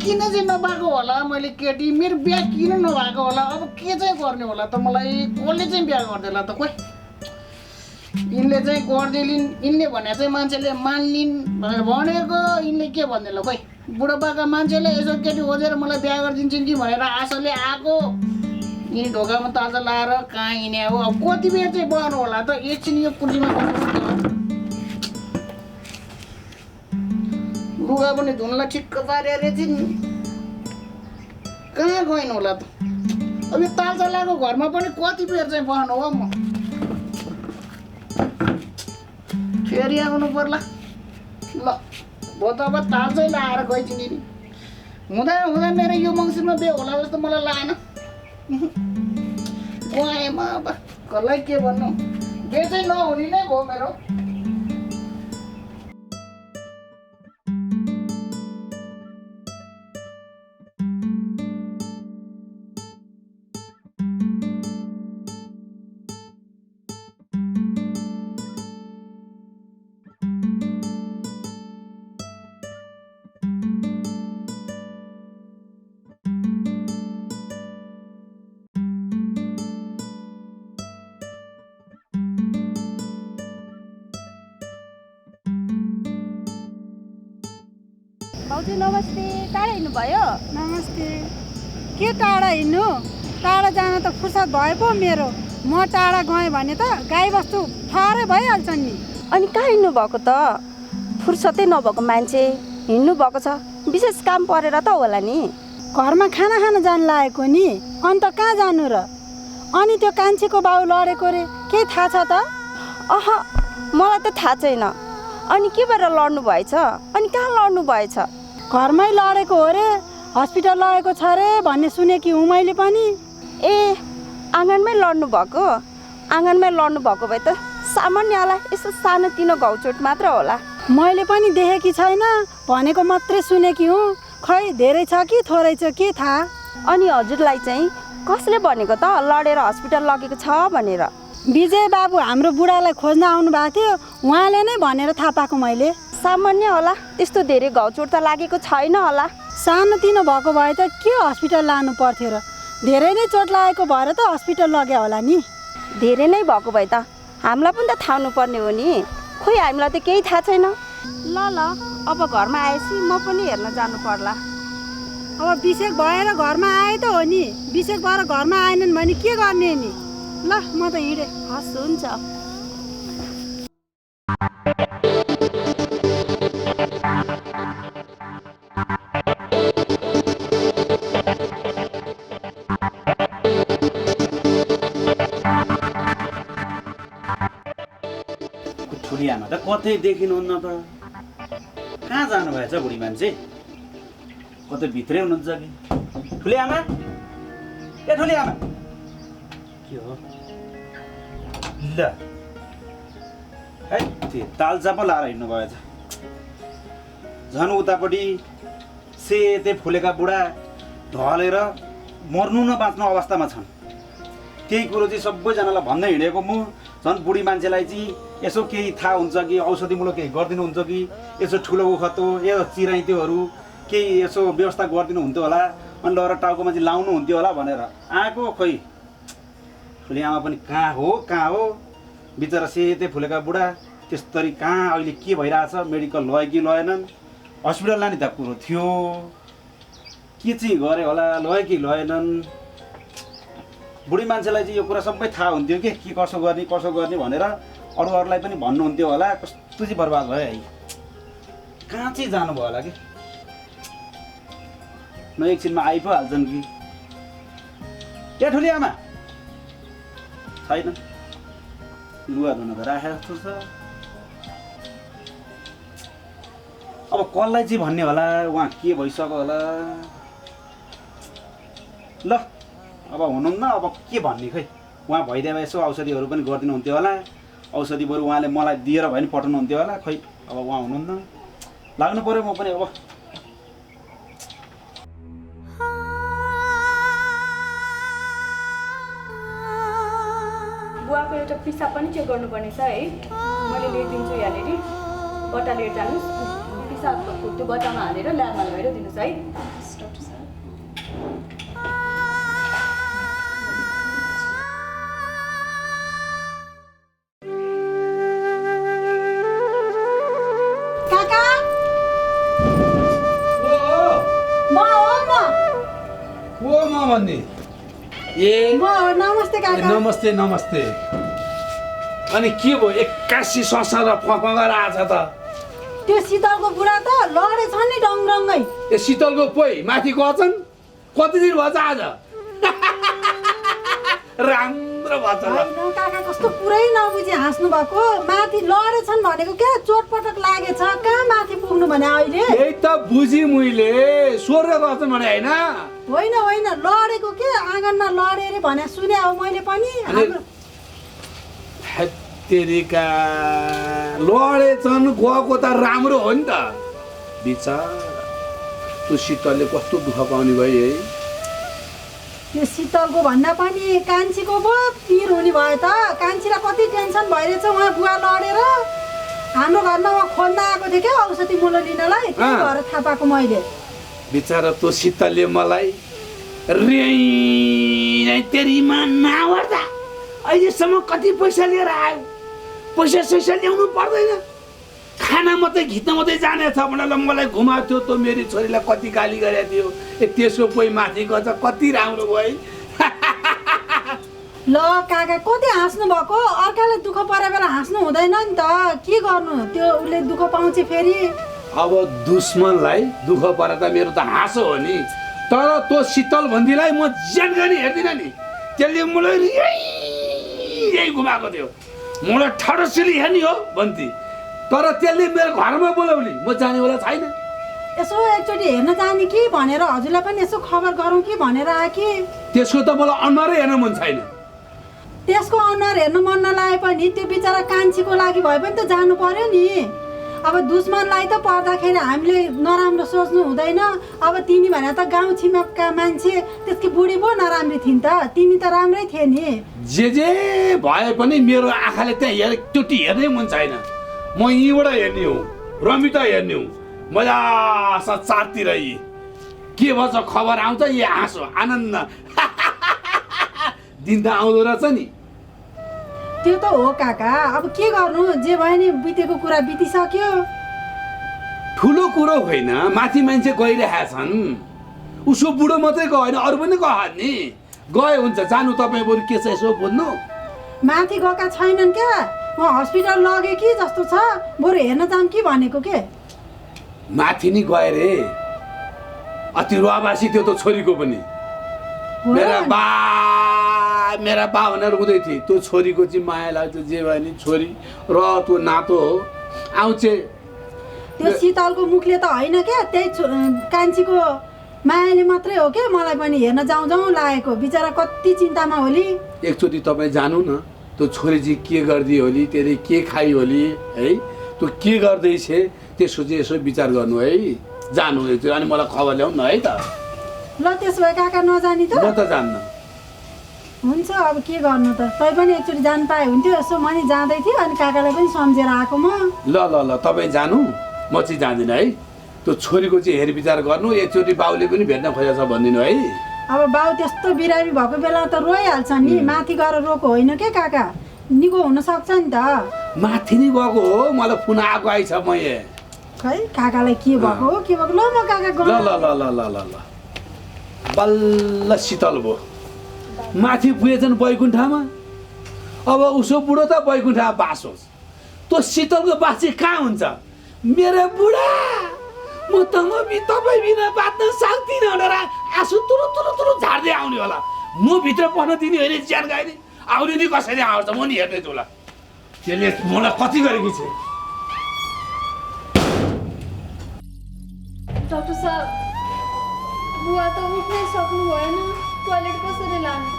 किन चाहिँ नपाएको होला मैले केटी मेरो बिहा किन नभएको होला अब के चाहिँ गर्ने होला त मलाई कसले चाहिँ बिहा गर्देला त खोइ यिनले चाहिँ गरिदिलिन् यिनले भने चाहिँ मान्छेले मान्लिन् भनेर भनेको यिनले के भन्दैन खोइ बुढापाका मान्छेले यसो केटी खोजेर मलाई बिहा गरिदिन्छन् कि भनेर आशाले आएको यिनी ढोकामा ताजा लाएर कहाँ हिँडे हो अब कति बेर चाहिँ बस्नु होला त एकछिन यो कुर्सीमा लुगा पनि धुनलाई ठिक्क पारेर चाहिँ कहाँ गइनु होला त अब यो ताजा लागेको घरमा पनि कति बेर चाहिँ बस्नु हो म फेरि आउनु पर्ला ल म त अब ताजै लाएर गइदिने नि हुँदा हुँदा मेरो यो मङ्सिरमा बिहे होला जस्तो मलाई लागेन गएमा अब कसलाई के भन्नु बिहे चाहिँ नहुने नै भयो मेरो भाउजू नमस्ते टाढा हिँड्नुभयो नमस्ते के टाढा हिँड्नु टाढा जान त फुर्सद भयो पो मेरो म टाढा गएँ भने त गाईबस्तु थरै भइहाल्छन् नि अनि कहाँ हिँड्नु भएको त फुर्सदै नभएको मान्छे हिँड्नु भएको छ विशेष काम परेर त होला नि घरमा खाना खान जान लागेको नि अन्त कहाँ जानु र अनि त्यो कान्छीको बाउ लडेको रे केही थाहा छ त अह मलाई त थाहा छैन अनि के भएर लड्नु भएछ अनि कहाँ लड्नु भएछ घरमै लडेको हो रे हस्पिटल लगेको छ रे भन्ने सुनेकी हुँ मैले पनि ए आँगनमै लड्नु भएको आँगनमै लड्नु भएको भए त सामान्य होला यसो सानोतिनो घाउचोट मात्र होला मैले पनि देखेकी छैन भनेको मात्रै सुनेकी हुँ खै धेरै छ कि थोरै छ के थाहा अनि हजुरलाई चाहिँ कसले भनेको त लडेर हस्पिटल लगेको छ भनेर विजय बाबु हाम्रो बुढालाई खोज्न आउनु भएको थियो उहाँले नै भनेर थाहा पाएको मैले सामान्य होला त्यस्तो धेरै घाउचोट त लागेको छैन होला सानोतिनो भएको भए त के हस्पिटल लानु पर्थ्यो र धेरै नै चोट लागेको भएर त हस्पिटल लग्यो होला नि धेरै नै भएको भए त हामीलाई पनि त थाहा हुनुपर्ने हो नि खोइ हामीलाई त केही थाहा छैन ल ल अब घरमा आएपछि म पनि हेर्न जानु पर्ला अब बिसेक भएर घरमा आए त हो नि बिसेक भएर घरमा आएनन् भने के गर्ने नि ल म त हिँडेँ हस् हुन्छ ठुली आमा त कतै देखिनुहुन्न त कहाँ जानुभएछ बुढी मान्छे कतै भित्रै हुनुहुन्छ कि ठुली आमा ए ठुली आमा के हो ल है त्यो तालचा पो लाएर हिँड्नु भएछ झन् उतापट्टि सेतै फुलेका बुढा ढलेर मर्नु न बाँच्नु अवस्थामा छन् त्यही कुरो चाहिँ सबैजनालाई भन्दै हिँडेको म झन् बुढी मान्छेलाई चाहिँ यसो केही थाहा हुन्छ कि औषधिमूलक केही गरिदिनुहुन्छ कि यसो ठुलो उखतो यो चिराइत्योहरू केही यसो व्यवस्था गरिदिनु हुन्थ्यो होला अनि लगेर टाउकोमा चाहिँ लाउनु हुन्थ्यो होला भनेर आएको खोइ ठुली आमा पनि कहाँ हो बिचरा सेतै फुलेका बुढा त्यस्तरी कहाँ अहिले के भइरहेछ मेडिकल लयो कि लएनन् हस्पिटल लाने त कुरो थियो के चाहिँ गरे होला लयो कि लएनन् बुढी मान्छेलाई चाहिँ यो कुरा सबै थाहा हुन्थ्यो कि के कसो गर्ने भनेर अरूहरूलाई पनि भन्नुहुन्थ्यो होला कस्तो चाहिँ बर्बाद भयो है कहाँ चाहिँ जानुभयो होला कि न एकछिनमा आइ पो हाल्छन् कि के ठुली आमा छैन लुगा धुन त राखेको जस्तो छ अब कसलाई चाहिँ भन्ने होला उहाँ के भइसक्यो होला ल अब हुनुहुन्न अब के भन्ने खै उहाँ भइदिए यसो औषधिहरू पनि गरिदिनु हुन्थ्यो होला औषधि बरु उहाँले मलाई दिएर भए पनि पठाउनु हुन्थ्यो होला खै अब उहाँ हुनुहुन्न लाग्नु पर्यो म पनि अब बुवाको एउटा पिसाब पनि चेक गर्नुपर्ने छ है मैले ल्याइदिन्छु यहाँनिर बट्टा लिएर जानुहोस् पिसाब पिसाबको त्यो बट्टामा हालेर ल्याबमा लगेर दिनुहोस् है। डक्टर साहब। काका म म भन्ने ए नमस्ते काका। नमस्ते नमस्ते। अनि के भयो 81 संसार फफगर आछ त? त्यो शीतलको बुढा त लडेछ नि डङडङ्गै। ए शीतलको पोइ माथि गछन् कति दिन भएछ आज? राम्रो भएछ ल। होइन काका कस्तो पुरै नबुझी हाँस्नु भएको। माथि लडेछन् भनेको क्या चोटपटक लागेछ कहाँ माथि पुग्नु भने अहिले। यही त बुझी मैले स्वर्ग गर्छन् भने होइन। होइन होइन लडेको के आँगनमा लडे अरे भने सुने अब मैले पनि। तेरिका लडेछन् गएको त राम्रो हो नि त। बिचार त्यो शीतलले कस्तो दुःख पाउने भयो है। त्यो शीतलको भन्दा पनि कान्छीको पो पिर हुने भयो त। कान्छीलाई कति टेन्सन भइरहेछ उहाँ बुवा लडेर। हाम्रो घरमा उहाँ खोज्न आएको थियो क्या औषधि मुलो लिनलाई। त्यही भएर थाहा पाएको मैले। बिचारा त्यो शीतलले मलाई तेरीमा नवर्दा अहिलेसम्म कति पैसा लिएर आयो। पैसा सैसा ल्याउनु पर्दैन, खाना मात्रै घिच्न मात्रै जानेछ भनेर मलाई घुमाएको थियो। त्यो मेरी छोरीलाई कति गाली गरेको थियो। त्यसको कोही माथि गन्छ कति राम्रो भयो। ल काका कति हाँस्नु भएको। अर्काले दुःख परे बेला हाँस्नु हुँदैन नि त। के गर्नु त्यो उसले दुःख पाउँछ फेरि। अब दुश्मनलाई दुःख परे त मेरो त हाँसो हो नि। तर त्यो शीतल भन्दीलाई म ज्यान गरी हेर्दिनँ नि। त्यसले मलाई यही घुमाएको थियो। मलाई ठडसिली हेर्ने हो भन्थे। तर त्यसले मेरो घरमा बोलाउने म जानेवाला छैन। यसो एकचोटि हेर्न जाने कि भनेर हजुरलाई पनि यसो खबर गरौँ कि भनेर आए कि। त्यसको त मलाई अनुहारै हेर्न मन छैन। त्यसको अनुहार हेर्न मन नलागे पनि त्यो बिचरा कान्छीको लागि भए पनि त जानु पर्यो नि। अब दुश्मनलाई त पर्दाखेरि हामीले नराम्रो सोच्नु हुँदैन। अब तिमी भने त गाउँ छिमेकका मान्छे त्यसकी बुढी पो नराम्री थिइन् त। तिमी त राम्रै थिए नि। जे भए पनि मेरो आँखाले त्यहाँ त्योटी हेर्नै मन छैन। म यहीँबाट हेर्ने हो, रमिता हेर्ने हो। मजासा चारतिर के भन्छ खबर आउँछ यी हाँसो आनन्द दिन त आउँदो रहेछ नि। त्यो त हो काका। अब के गर्नु जे भयो नि बितेको कुरा बितिसक्यो। ठुलो कुरो होइन, माथि मान्छे गइरहेका छन्। उसो बुढो मात्रै गयो होइन अरू पनि गयो नि। गए हुन्छ जानु तपाईँ बरु के छ यसो बुझ्नु। माथि गएका छैनन् क्या। म हस्पिटल लगे कि जस्तो छ बरु हेर्न जाऊँ कि भनेको के। माथि नि गए रे। अति रुवाबासी थियो त छोरीको पनि। मेरा बा भनेर हुँदै थिए। त्यो छोरीको चाहिँ माया लाग्छ जे भयो नि। छोरी र त्यो नातो हो आउँछ। त्यो शीतलको मुखले त होइन क्या त्यही कान्छीको मायाले मात्रै हो क्या मलाई पनि हेर्न जाउँ जाउँ लागेको। बिचरा कति चिन्तामा होली। एकचोटि तपाईँ जानु न त्यो छोरी चाहिँ के गरिदियो होली, त्यसले के खाइ होली है, त्यो के गर्दैछ त्यसो चाहिँ यसो विचार गर्नु है। जानु एकचोटि अनि मलाई खबर ल्याउनु न है त। ल त्यसो भए काका नजानी त। म त जान्न। हुन्छ अब के गर्नु त। तै पनि एकचोटि जानु पाए हुन्थ्यो। यसो म नि जाँदै थिएँ अनि काकालाई पनि सम्झेर आएको म। ल ल ल तपाईँ जानु, म चाहिँ जाँदिनँ है। त्यो छोरीको चाहिँ हेरविचार गर्नु। एकचोटि बाउले पनि भेट्न खोजेछ भनिदिनु है। अब बाउ त्यस्तो बिरामी भएको बेला त रोइहाल्छ नि। माथि गएर रोको होइन क्या काका। निको हुनसक्छ नि त। माथि नि गएको हो, मलाई फोन आएको आइछ म यहाँ। खै काकालाई के भएको हो के भएको। ल म काका ल ल ल ल ल ल ल बल्ल शीतल भयो। माथि पुगेछन् बैकुण्ठमा। अब उसो बुढो त बैकुण्ठमा बास होस्। त्यो शीतलको बास चाहिँ कहाँ हुन्छ? मेरो बुढा म त तपाईँ बिना बाँच्न सक्दिनँ भनेर आँसु तुरु तुरु तुरु झार्दै आउने होला। म भित्र पस्न दिने होइन ज्यान गाइने। आउने नि कसरी आउँछ म नि हेर्दैछु होला। त्यसले मलाई कति गरेकी छ। डक्टर साहब बुवा त उठ्नै सक्नु भएन। टोयलेट कसरी लाने?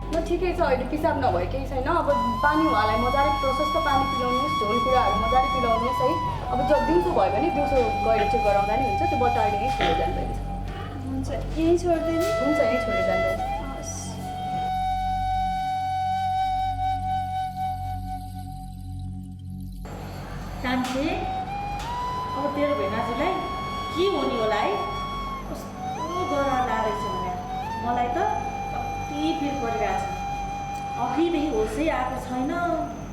ल ठिकै छ अहिले पिसाब नभए केही छैन। अब पानी उहाँलाई मजाले प्रशस्त पानी पिलाउनुहोस्, झोल कुराहरू मजाले पिलाउनुहोस् है। अब दिउँसो भयो भने दिउँसो गएर चेक गराउँदा नि हुन्छ। त्यो बट्टा अहिले यहीँ छोडेर जानुभएको छ। हुन्छ यहीँ छोडिदिनु। हुन्छ यहीँ छोडेर जानुभएको छ। कान्छी अब तेरो भेनाजुलाई के हुने होला है कस्तो गरा रहेछ भने मलाई त कति पिर परिरहेछ अघिदेखि होसै आएको छैन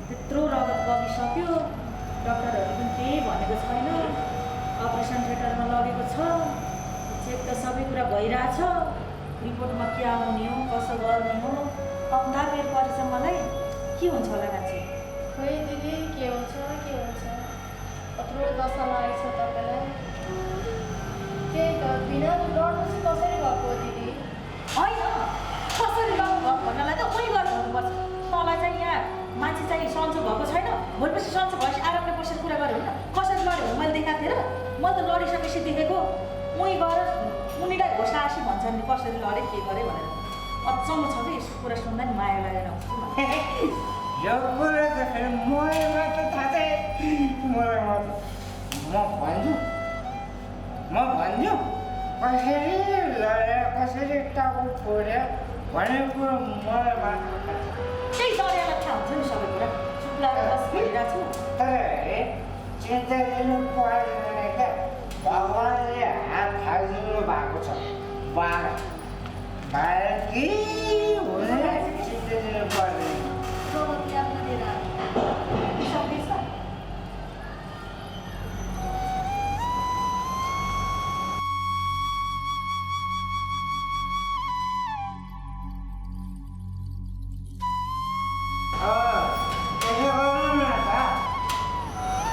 त्यत्रो रगत बगिसक्यो डक्टरहरू पनि केही भनेको छैन अपरेसन थिएटरमा लगेको छ चेक त सबै कुरा भइरहेछ रिपोर्टमा के आउने हो कसो गर्ने हो कम्ता बेर परेछ मलाई के हुन्छ होला मान्छे खोइ दिदी के हुन्छ कत्रो दशा लागेको छ तपाईँलाई त्यही त बिना लड्नु चाहिँ कसरी भएको दिदी होइन कसरी लड्नु भएको भन्नलाई त उही गर्नु हुनुपर्छ तँलाई चाहिँ यहाँ मान्छे चाहिँ सन्चो भएको छैन भोलिपछि सन्चो भएपछि आरामले बसेर कुरा गऱ्यो होइन कसरी लड्यो भने मैले देखाएको थिएँ र मैले त लडिसकेपछि देखेको उही गएर उनीलाई घोषासी भन्छन् नि कसरी लडेँ के गरेँ भनेर अचम्म छ कि यसको कुरा सुन्दा नि माया लागेर आउँछ यो कुरा त फेरि मलाई मात्र थाहा छ मलाई मात्र म भन्छु कसरी लड्यो कसरी टाउको फोड्यो भनेको कुरो मलाई मात्र थाहा छ त्यही डरेलाई थाहा हुन्छ नि सबै कुरा चुप लागेर बस भनिरहेको छु तर चिन्ता लिनु पर्दैन क्या भगवान्ले हात हालिदिनु भएको छ बाहिर के हुँदैन चिन्ता लिनु पर्दैन त्यसो गर्नु न त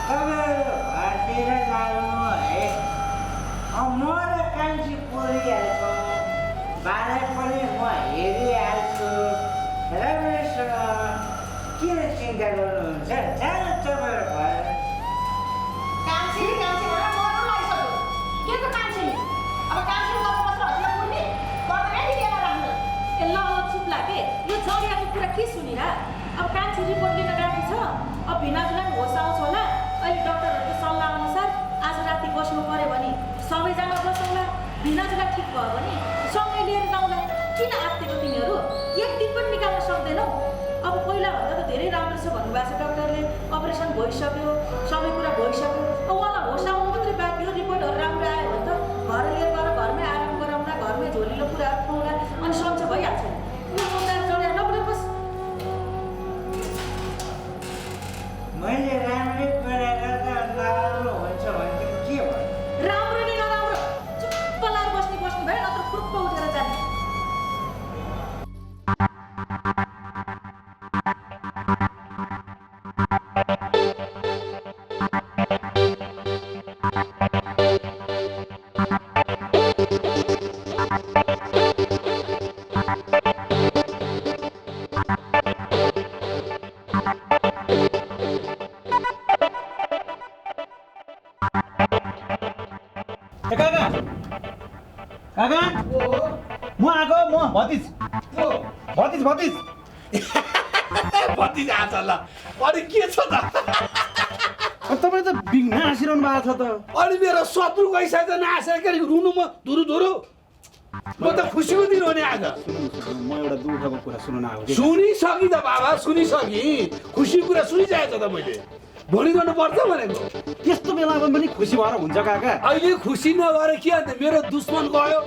तपाईँहरू घरतिर जानु है म र कान्छी पुरिहाल्छौँ बाह्र पनि म हेरिहाल्छु राम्रोसँग किन चिन्ता गर्नुहुन्छ जानु तपाईँहरू घर कान्छी भनेर मर्नु लागिसक्यो के को कान्छी अब कान्छी गर्नु मात्र हजुर पुग्ने गर्दैन नि केमा राम्रो ए ल चुप लागे यो जडियाको कुरा के सुनिरा अब कान्छी रिपोर्ट लिन गएको छ अब भिनाजुलाई होस आउँछ होला अहिले डक्टरहरूको सल्लाह अनुसार आज राति बस्नु पऱ्यो भने सबैजना बसौँला भिनाजुलाई ठिक भयो भने सँगै लिएर जाउँला किन आत्तिएको तिमीहरू एक दिन पनि निकाल्न सक्दैनौ अब पहिलाभन्दा त धेरै राम्रो छ भन्नुभएको छ डक्टरले अपरेसन भइसक्यो सबै कुरा भइसक्यो अब उहाँलाई होस आउनु मात्रै बाँकी हो रिपोर्टहरू राम्रो आयो भने त घर लिएर गएर घरमै आराम गराउँला घरमै झोलिलो कुराहरू खुवाउँला अनि सन्चो भइहाल्छ जडिया नबोलेर बस मैले राम्रै गरेर त नराम्रो हुन्छ भने के भयो राम्रो नि नराम्रो चुप्प लाएर बस्नु भयो नत्र फुर्प उठेर जाने काका म आएको म भतिज भतिज आज ल अनि के छ त तपाईँ त बिघ्न हाँसिरहनु भएको छ त अनि मेरो शत्रु गइसकेछ नहाँसेर के रुनु म धुरु म त खुसीको दिन हो नि आज म एउटा दुःखको कुरा सुन्न आएको सुनिसकि त बाबा सुनिसकि खुसीको कुरा सुनिसकेको छ त मैले भनिरहनु पर्छ भनेको त्यस्तो बेलामा पनि खुसी भएर हुन्छ काका अहिले खुसी नभएर के अन्त मेरो दुश्मन गयो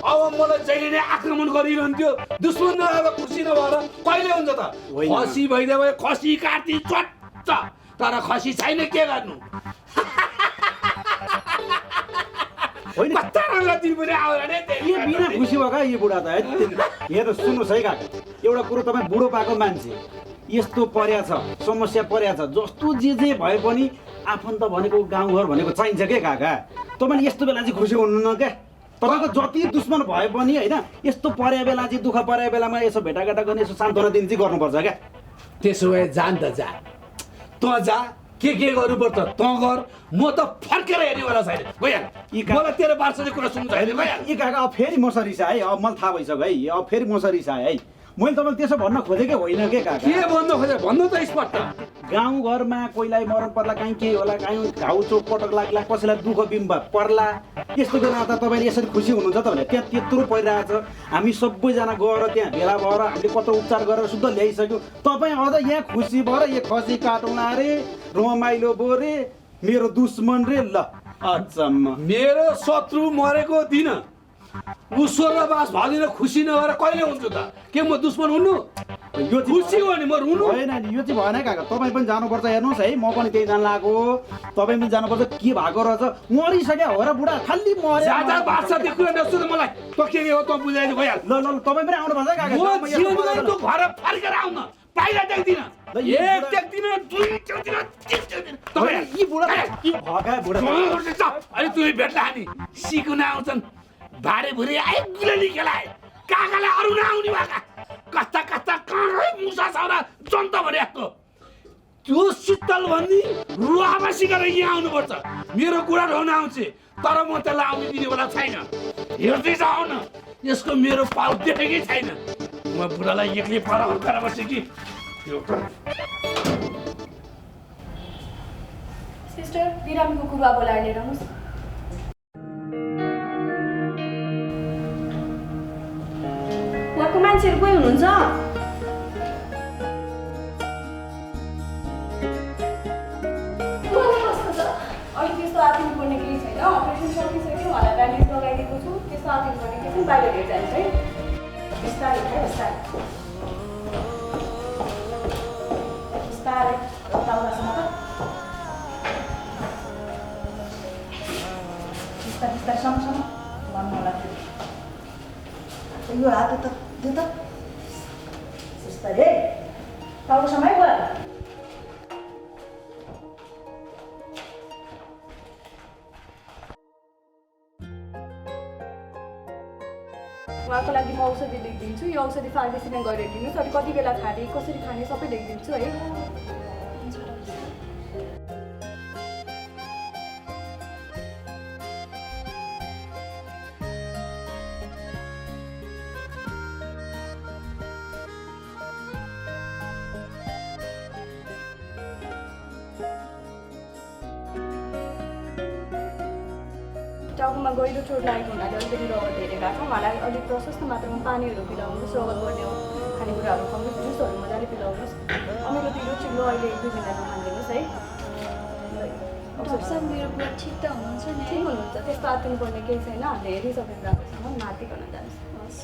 अब मलाई जहिले नै आक्रमण गरिरहन्थ्यो दुश्मन नभएर खुसी नभएर कहिले हुन्छ त खसी भइदियो भए खसी काटी चट्ट तर खसी छैन के गर्नु होइन कता रङ्ग दिन पनि आउँदैन के बिना खुसी भयो का यो बुढा त है यहाँ त सुन्नुहोस् है काका एउटा कुरो तपाईँ बुढो पाएको मान्छे यस्तो पर्या छ समस्या पर्या छ जस्तो जे भए पनि आफन्त भनेको गाउँघर भनेको चाहिन्छ के काका तपाईँले यस्तो बेला चाहिँ खुसी हुनुहुन्न क्या तपाईँको जति दुश्मन भए पनि होइन यस्तो पर्या बेला चाहिँ दुःख पर्या बेलामा यसो भेटाघाटा गर्ने यसो सान्त्वना दिन चाहिँ गर्नुपर्छ क्या त्यसो भए जान त जा तँ जा के गर्नुपर्छ तँ गर म त फर्केर हेर्नेवाला छैन गइहाल मलाई तेरो बार्सले कुरा सुन्नु छैन गइहाल यी काका अब फेरि म सरिसाएँ है अब मलाई थाहा भइसक्यो है अब फेरि म सरिसाएँ है मैले तपाईँले त्यसो भन्न खोजेकै होइन के काका के भन्नु खोजे भन्नु त स्पष्ट गाउँघरमा कोहीलाई मरण पर्ला कहीँ केही होला कहीँ घाउ चोट पटक लाग्ला कसैलाई दुःख बिम्ब पर्ला यस्तो बेला त तपाईँले यसरी खुसी हुनुहुन्छ त भने त्यहाँ त्यत्रो परिरहेछ हामी सबैजना गएर त्यहाँ भेला भएर हामीले कत्रो उपचार गरेर शुद्ध ल्याइसक्यौँ तपाईँ अझ यहाँ खुसी भएर यो खसी काटौँला रे रमाइलो बोरे मेरो दुश्मन रे ल अचम्म मेरो शत्रु मरेको दिन ऊ स्वर्गवास भदिन खुसी नभएर कहिले हुन्छु त के म दुश्मन हुनु यो खुसी हो नि म रुनु होइन नि यो चाहिँ भएन काका तपाईँ पनि जानुपर्छ हेर्नुहोस् है म पनि त्यही जान लागेको तपाईँ पनि जानुपर्छ के भएको रहेछ मरिसक्यो हो र बुढा खालि मर्यो ज्यादा बादशाह त्यो कुरा नसोध मलाई त के हो त बुझाइदिनु भइहाल्छ ल ल तपाईँ पनि आउनुपर्छ काका म जिउँदो घर फर्केर आउन पाइला देख्दिन एक देख्दिन दुई देख्दिन तिन देख्दिन तपाईँ यी बुढा के भगा बुढा अनि तुई भेट्ला नि सिकुन आउँछन् भाडे भुरी आए गुलेली खेलाए काकालाई अरू नआउने भएका कस्ता कस्ता काँडै मुसा छाउरा जन्त भने जस्तो त्यो शीतल भन्ने रुवामा सिकेर यहाँ आउनुपर्छ मेरो कुरा ढाउन आउँछ तर म त्यसलाई आउनु दिने बेला छैन हेर्दै जाऊ न यसको मेरो पाउ देखेकै छैन म बुढालाई एक्लै पर हुर्काएर बसेँ कि सिस्टर बिरामीको कुरा बोलाएर लिएर आउनुहोस् उहाँको मान्छेहरू कोही हुनुहुन्छ अहिले त्यस्तो आतिनु पर्ने केही छैन अपरेसन सकिसक्यो उहाँलाई ब्यान्डेज लगाइदिएको छु त्यस्तो आतिनु पर्ने केही छैन बाहिर लिएर जान्छ है बिस्तारै है बिस्तारै बिस्तारै दाउरासँग त बिस्तारै बिस्तारै सँगसँग भन्नु होला यो हात त त्यो त बिस्तारै दाउरासँग है गयो उहाँको लागि म औषधि लेखिदिन्छु यो औषधि फार्मेसीमा गएर दिनुहोस् अनि कति बेला खाने कसरी खाने सबै लेखिदिन्छु है टाउकोमा गहिरो चोट लागेको हुनाले अलिकति रगत धेरै गएको छ उहाँलाई अलिक प्रशस्त मात्रामा पानीहरू पिलाउनुहोस् रगत बढ्ने खानेकुराहरू खुवाउनुहोस् जुसहरू मजाले पिलाउनुहोस् अमिलो पिरो चिल्लो अहिले 1-2 दिन नखानिदिनुहोस् है सब मेरो बुढा ठिक त हुनुहुन्छ नि ठिक हुनुहुन्छ त्यस्तो आत्तिनु पर्ने केही छैन हामीले हेरिसक्यौँ राम्रोसँग नातिकन जानुहोस्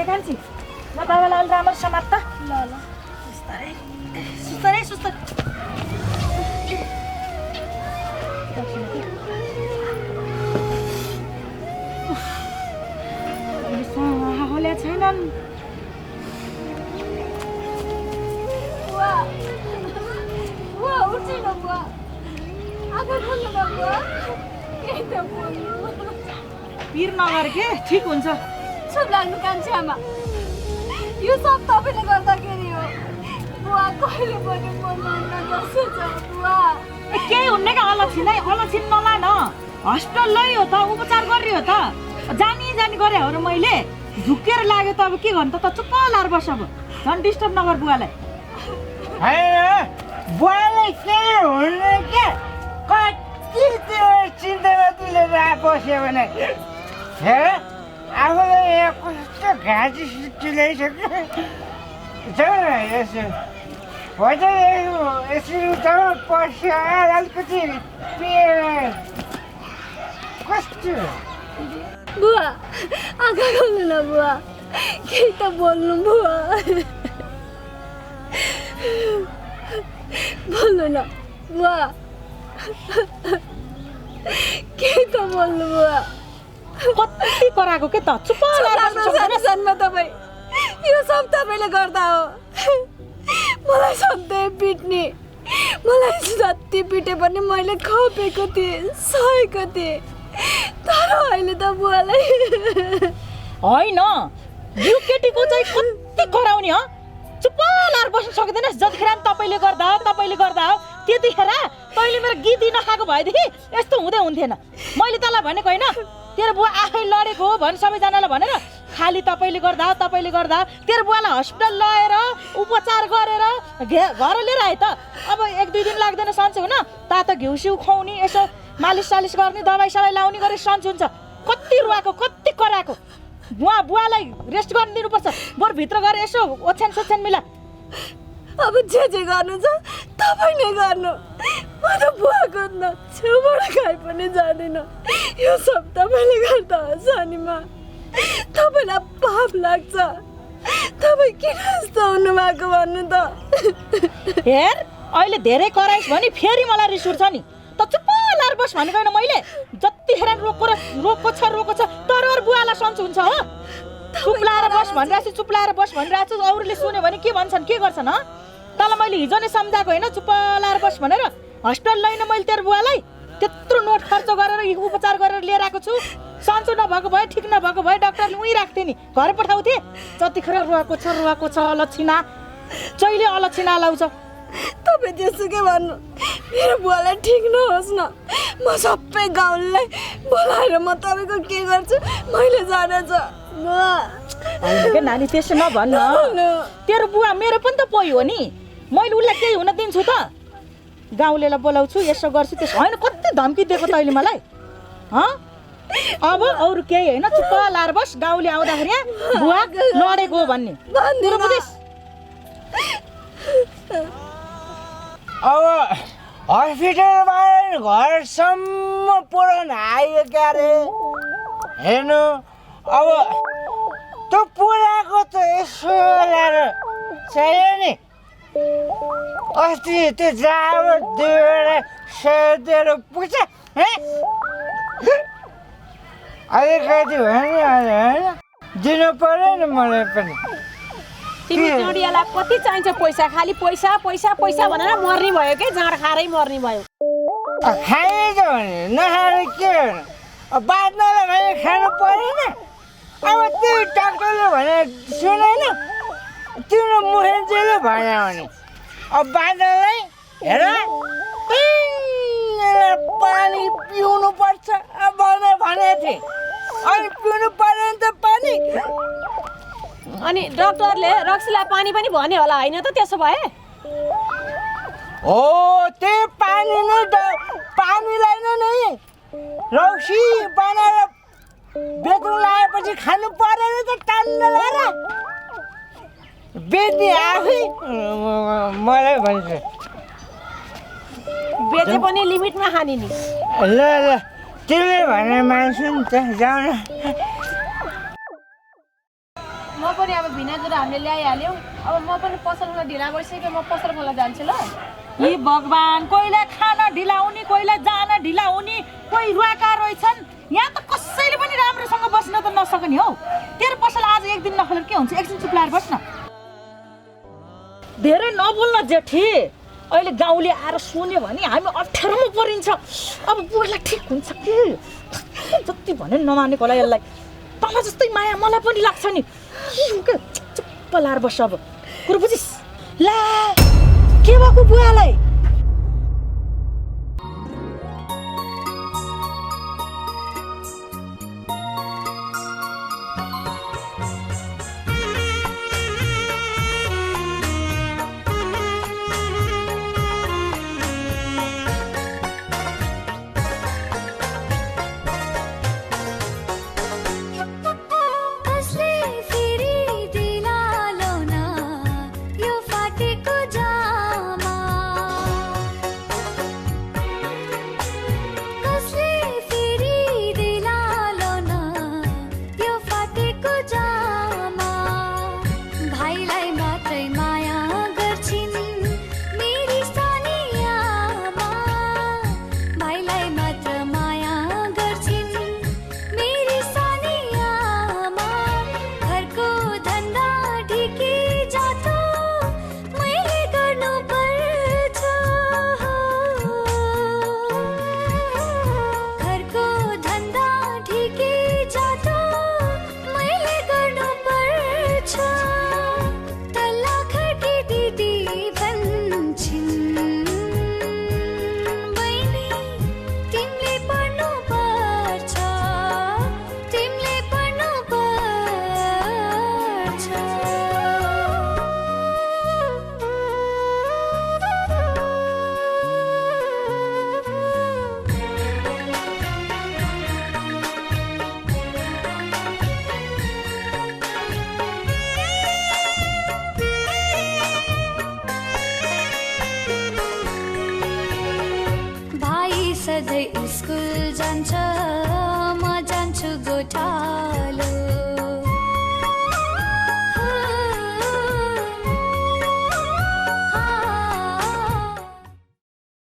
कान्छी ल बाबालाई अलि राम्रो समात त ल ल सुस्तरै सुस्तरै सुस्तरै होल्या छैनन् बुवा उठ्दैन बुवा आँखा खोल्नु न बुवा केही त बोल्नु पिर नगर के ठिक हुन्छ चुप लाग्नु कान्छी आमा यो सब तपाईँले गर्दाखेरि हो बुवा कहिले पनि बोल्नुहुन्न जस्तो छ बुवा। केही हुन्न क्या अलक्षिन नला न हस्पिटल लैयो त उपचार गरियो त जानी गरे हो र मैले झुकेर लाग्यो त अब के गर्नु त चुप्प लाएर बस अब झन् डिस्टर्ब नगर बुवालाई। बुवाले के हुन्न क्या कति त्यो चिन्तामा तुलेर बस्यो भने हेर आफूलाई यहाँ कस्तो घाँटी सुटिलाइसक्यो यसो होइन यसरी जब पर्छ अलिकति कस्तो बुवा आँखा खोल्नु न बुवा केही त बोल्नु बुवा बोल्नु न बुवा केही त बोल्नु बुवा। कति कराएको के त चुप्प जन्म तपाईँ यो सब तपाईँले गर्दा हो। मलाई सधैँ पिट्ने मलाई जति पिटे पनि मैले खपेको थिएँ सहेको थिएँ तर अहिले त बुवालाई होइन यो केटीको चाहिँ कति कराउने हो चुप्प लाएर बस्न सक्दैनस् जतिखेर तपाईँले गर्दा हो त्यतिखेर तैँले मेरो गीत नखाएको भएदेखि यस्तो हुँदै हुन्थेन। मैले तँलाई भनेको होइन तेरो बुवा आफै लडेको हो भन् सबैजनालाई भनेर खालि तपाईँले गर्दा तेरो बुवालाई हस्पिटल लगेर उपचार गरेर घर लिएर आए त अब 1-2 दिन लाग्दैन सन्चो हुन तातो घिउ सिउ खुवाउने यसो मालिस सालिस गर्ने दबाई सबाई लाउने गरे सन्चो हुन्छ। कति रुवाएको कति कराएको बुवालाई रेस्ट गर्नु दिनुपर्छ बरु भित्र गएर यसो ओछ्यान सोछ्यान मिला। अब जे गर्नु छ तपाईँ नै गर्नु म त बुवाको छेउबाट खाइ पनि जाँदिनँ यो सब तपाईँले गर्दा हो सानीमा तपाईँलाई पाप लाग्छ तपाईँ किन यस्तो हुनुभएको भन्नु त। हेर अहिले धेरै कराइस् भने फेरि मलाई रिस उठ्छ नि त चुप्प लाएर बस भनेको होइन मैले जतिखेर रोगको छ तर बुवालाई सन्चो हुन्छ हो चुप लाएर बस भनिरहेको छु अरूले सुन्यो भने के भन्छन् के गर्छन् ह तँलाई मैले हिजो नै सम्झाएको होइन चुप्प लाएर बस भनेर हस्पिटल लैन मैले तेरो बुवालाई त्यत्रो नोट खर्च गरेर उपचार गरेर लिएर आएको छु सन्चो नभएको भए ठिक नभएको भए डाक्टरले उहीँ राख्थेँ नि घर पठाउँथे जतिखेर रुवाएको छ अलक्षिना जहिले अलक्षिना लाउँछ। तपाईँ जेसुकै भन्नु मेरो बुवालाई ठिक नहोस् न म सबै गाउँलाई बोलाएर म तपाईँको के गर्छु मैले जान छ होइन नानी त्यसो नभन्न तेरो बुवा मेरो पनि त पोइ हो नि मैले उसलाई केही हुन दिन्छु त गाउँलेलाई बोलाउँछु यसो गर्छु त्यसो होइन कति धम्की दिएको तैँले मलाई अब अरू केही होइन चुप्प लाएर बस गाउँले आउँदाखेरि बुवा लडेको हो भन्ने अब हस्पिटलबाट घरसम्म पुरान आयो क्या रे हेर्नु अब त्यो पुऱ्याएको त यसो ल्याएर चाहियो नि अस्ति त्यो जाब दिएर दिएर पुग्छ अलिकति भयो नि अहिले होइन दिनु पर्यो नि मलाई पनि। तिमी जोडियालाई कति चाहिन्छ पैसा खालि पैसा भनेर मर्ने भयो के जाँड खाएरै मर्ने भयो। खाइन्छ भने नखाएर के गर्नु बाँच्नलाई भने खानु परेन अब त्यो डाक्टरले भने सुनेन तिम्रो मुखेन्जीले भन्यो भने अब बाँच्नलाई हेर पानी पिउनु पर्छ भनेको थिएँ अनि पिउनु पऱ्यो नि त पानी अनि डाक्टरले रक्सीलाई पानी पनि भन्यो होला होइन त त्यसो भए हो त्यही पानी नै पानीलाई नै रक्सी बनाएर बेच्नु लगाएपछि खानु परेन त टान्न लगाएर बेच्ने आफै मलाई भन्छ बेचे पनि लिमिटमा खाने नि ल तिमीले भने मान्छु नि त जाऊ न। म पनि अब भिनाजुरा हामीले ल्याइहाल्यौँ अब म पनि पसलमा ढिला भइसक्यो म पसल खोल्न जान्छु ल। यी भगवान् कोहीलाई खान ढिला हुने कोहीलाई जान ढिला हुने कोही रुवाका रहेछन् यहाँ त कसैले पनि राम्रोसँग बस्न त नसक्ने हौ। तेरो पसल आज एक दिन नखोलेर के हुन्छ एकछिन चुप लाएर बस्न धेरै नबोल्न जेठी अहिले गाउँले आएर सुन्यो भने हामी अप्ठ्यारोमा परिन्छ अब बुवालाई ठिक हुन्छ कि जति भन्यो नमानेको होला यसलाई तँलाई जस्तै माया मलाई पनि लाग्छ नि चुप्प लाएर बस्छ अब कुरो बुझिस् ला के भएको बुवालाई? सधैँ स्कुल जान्छ म जान्छु गोठा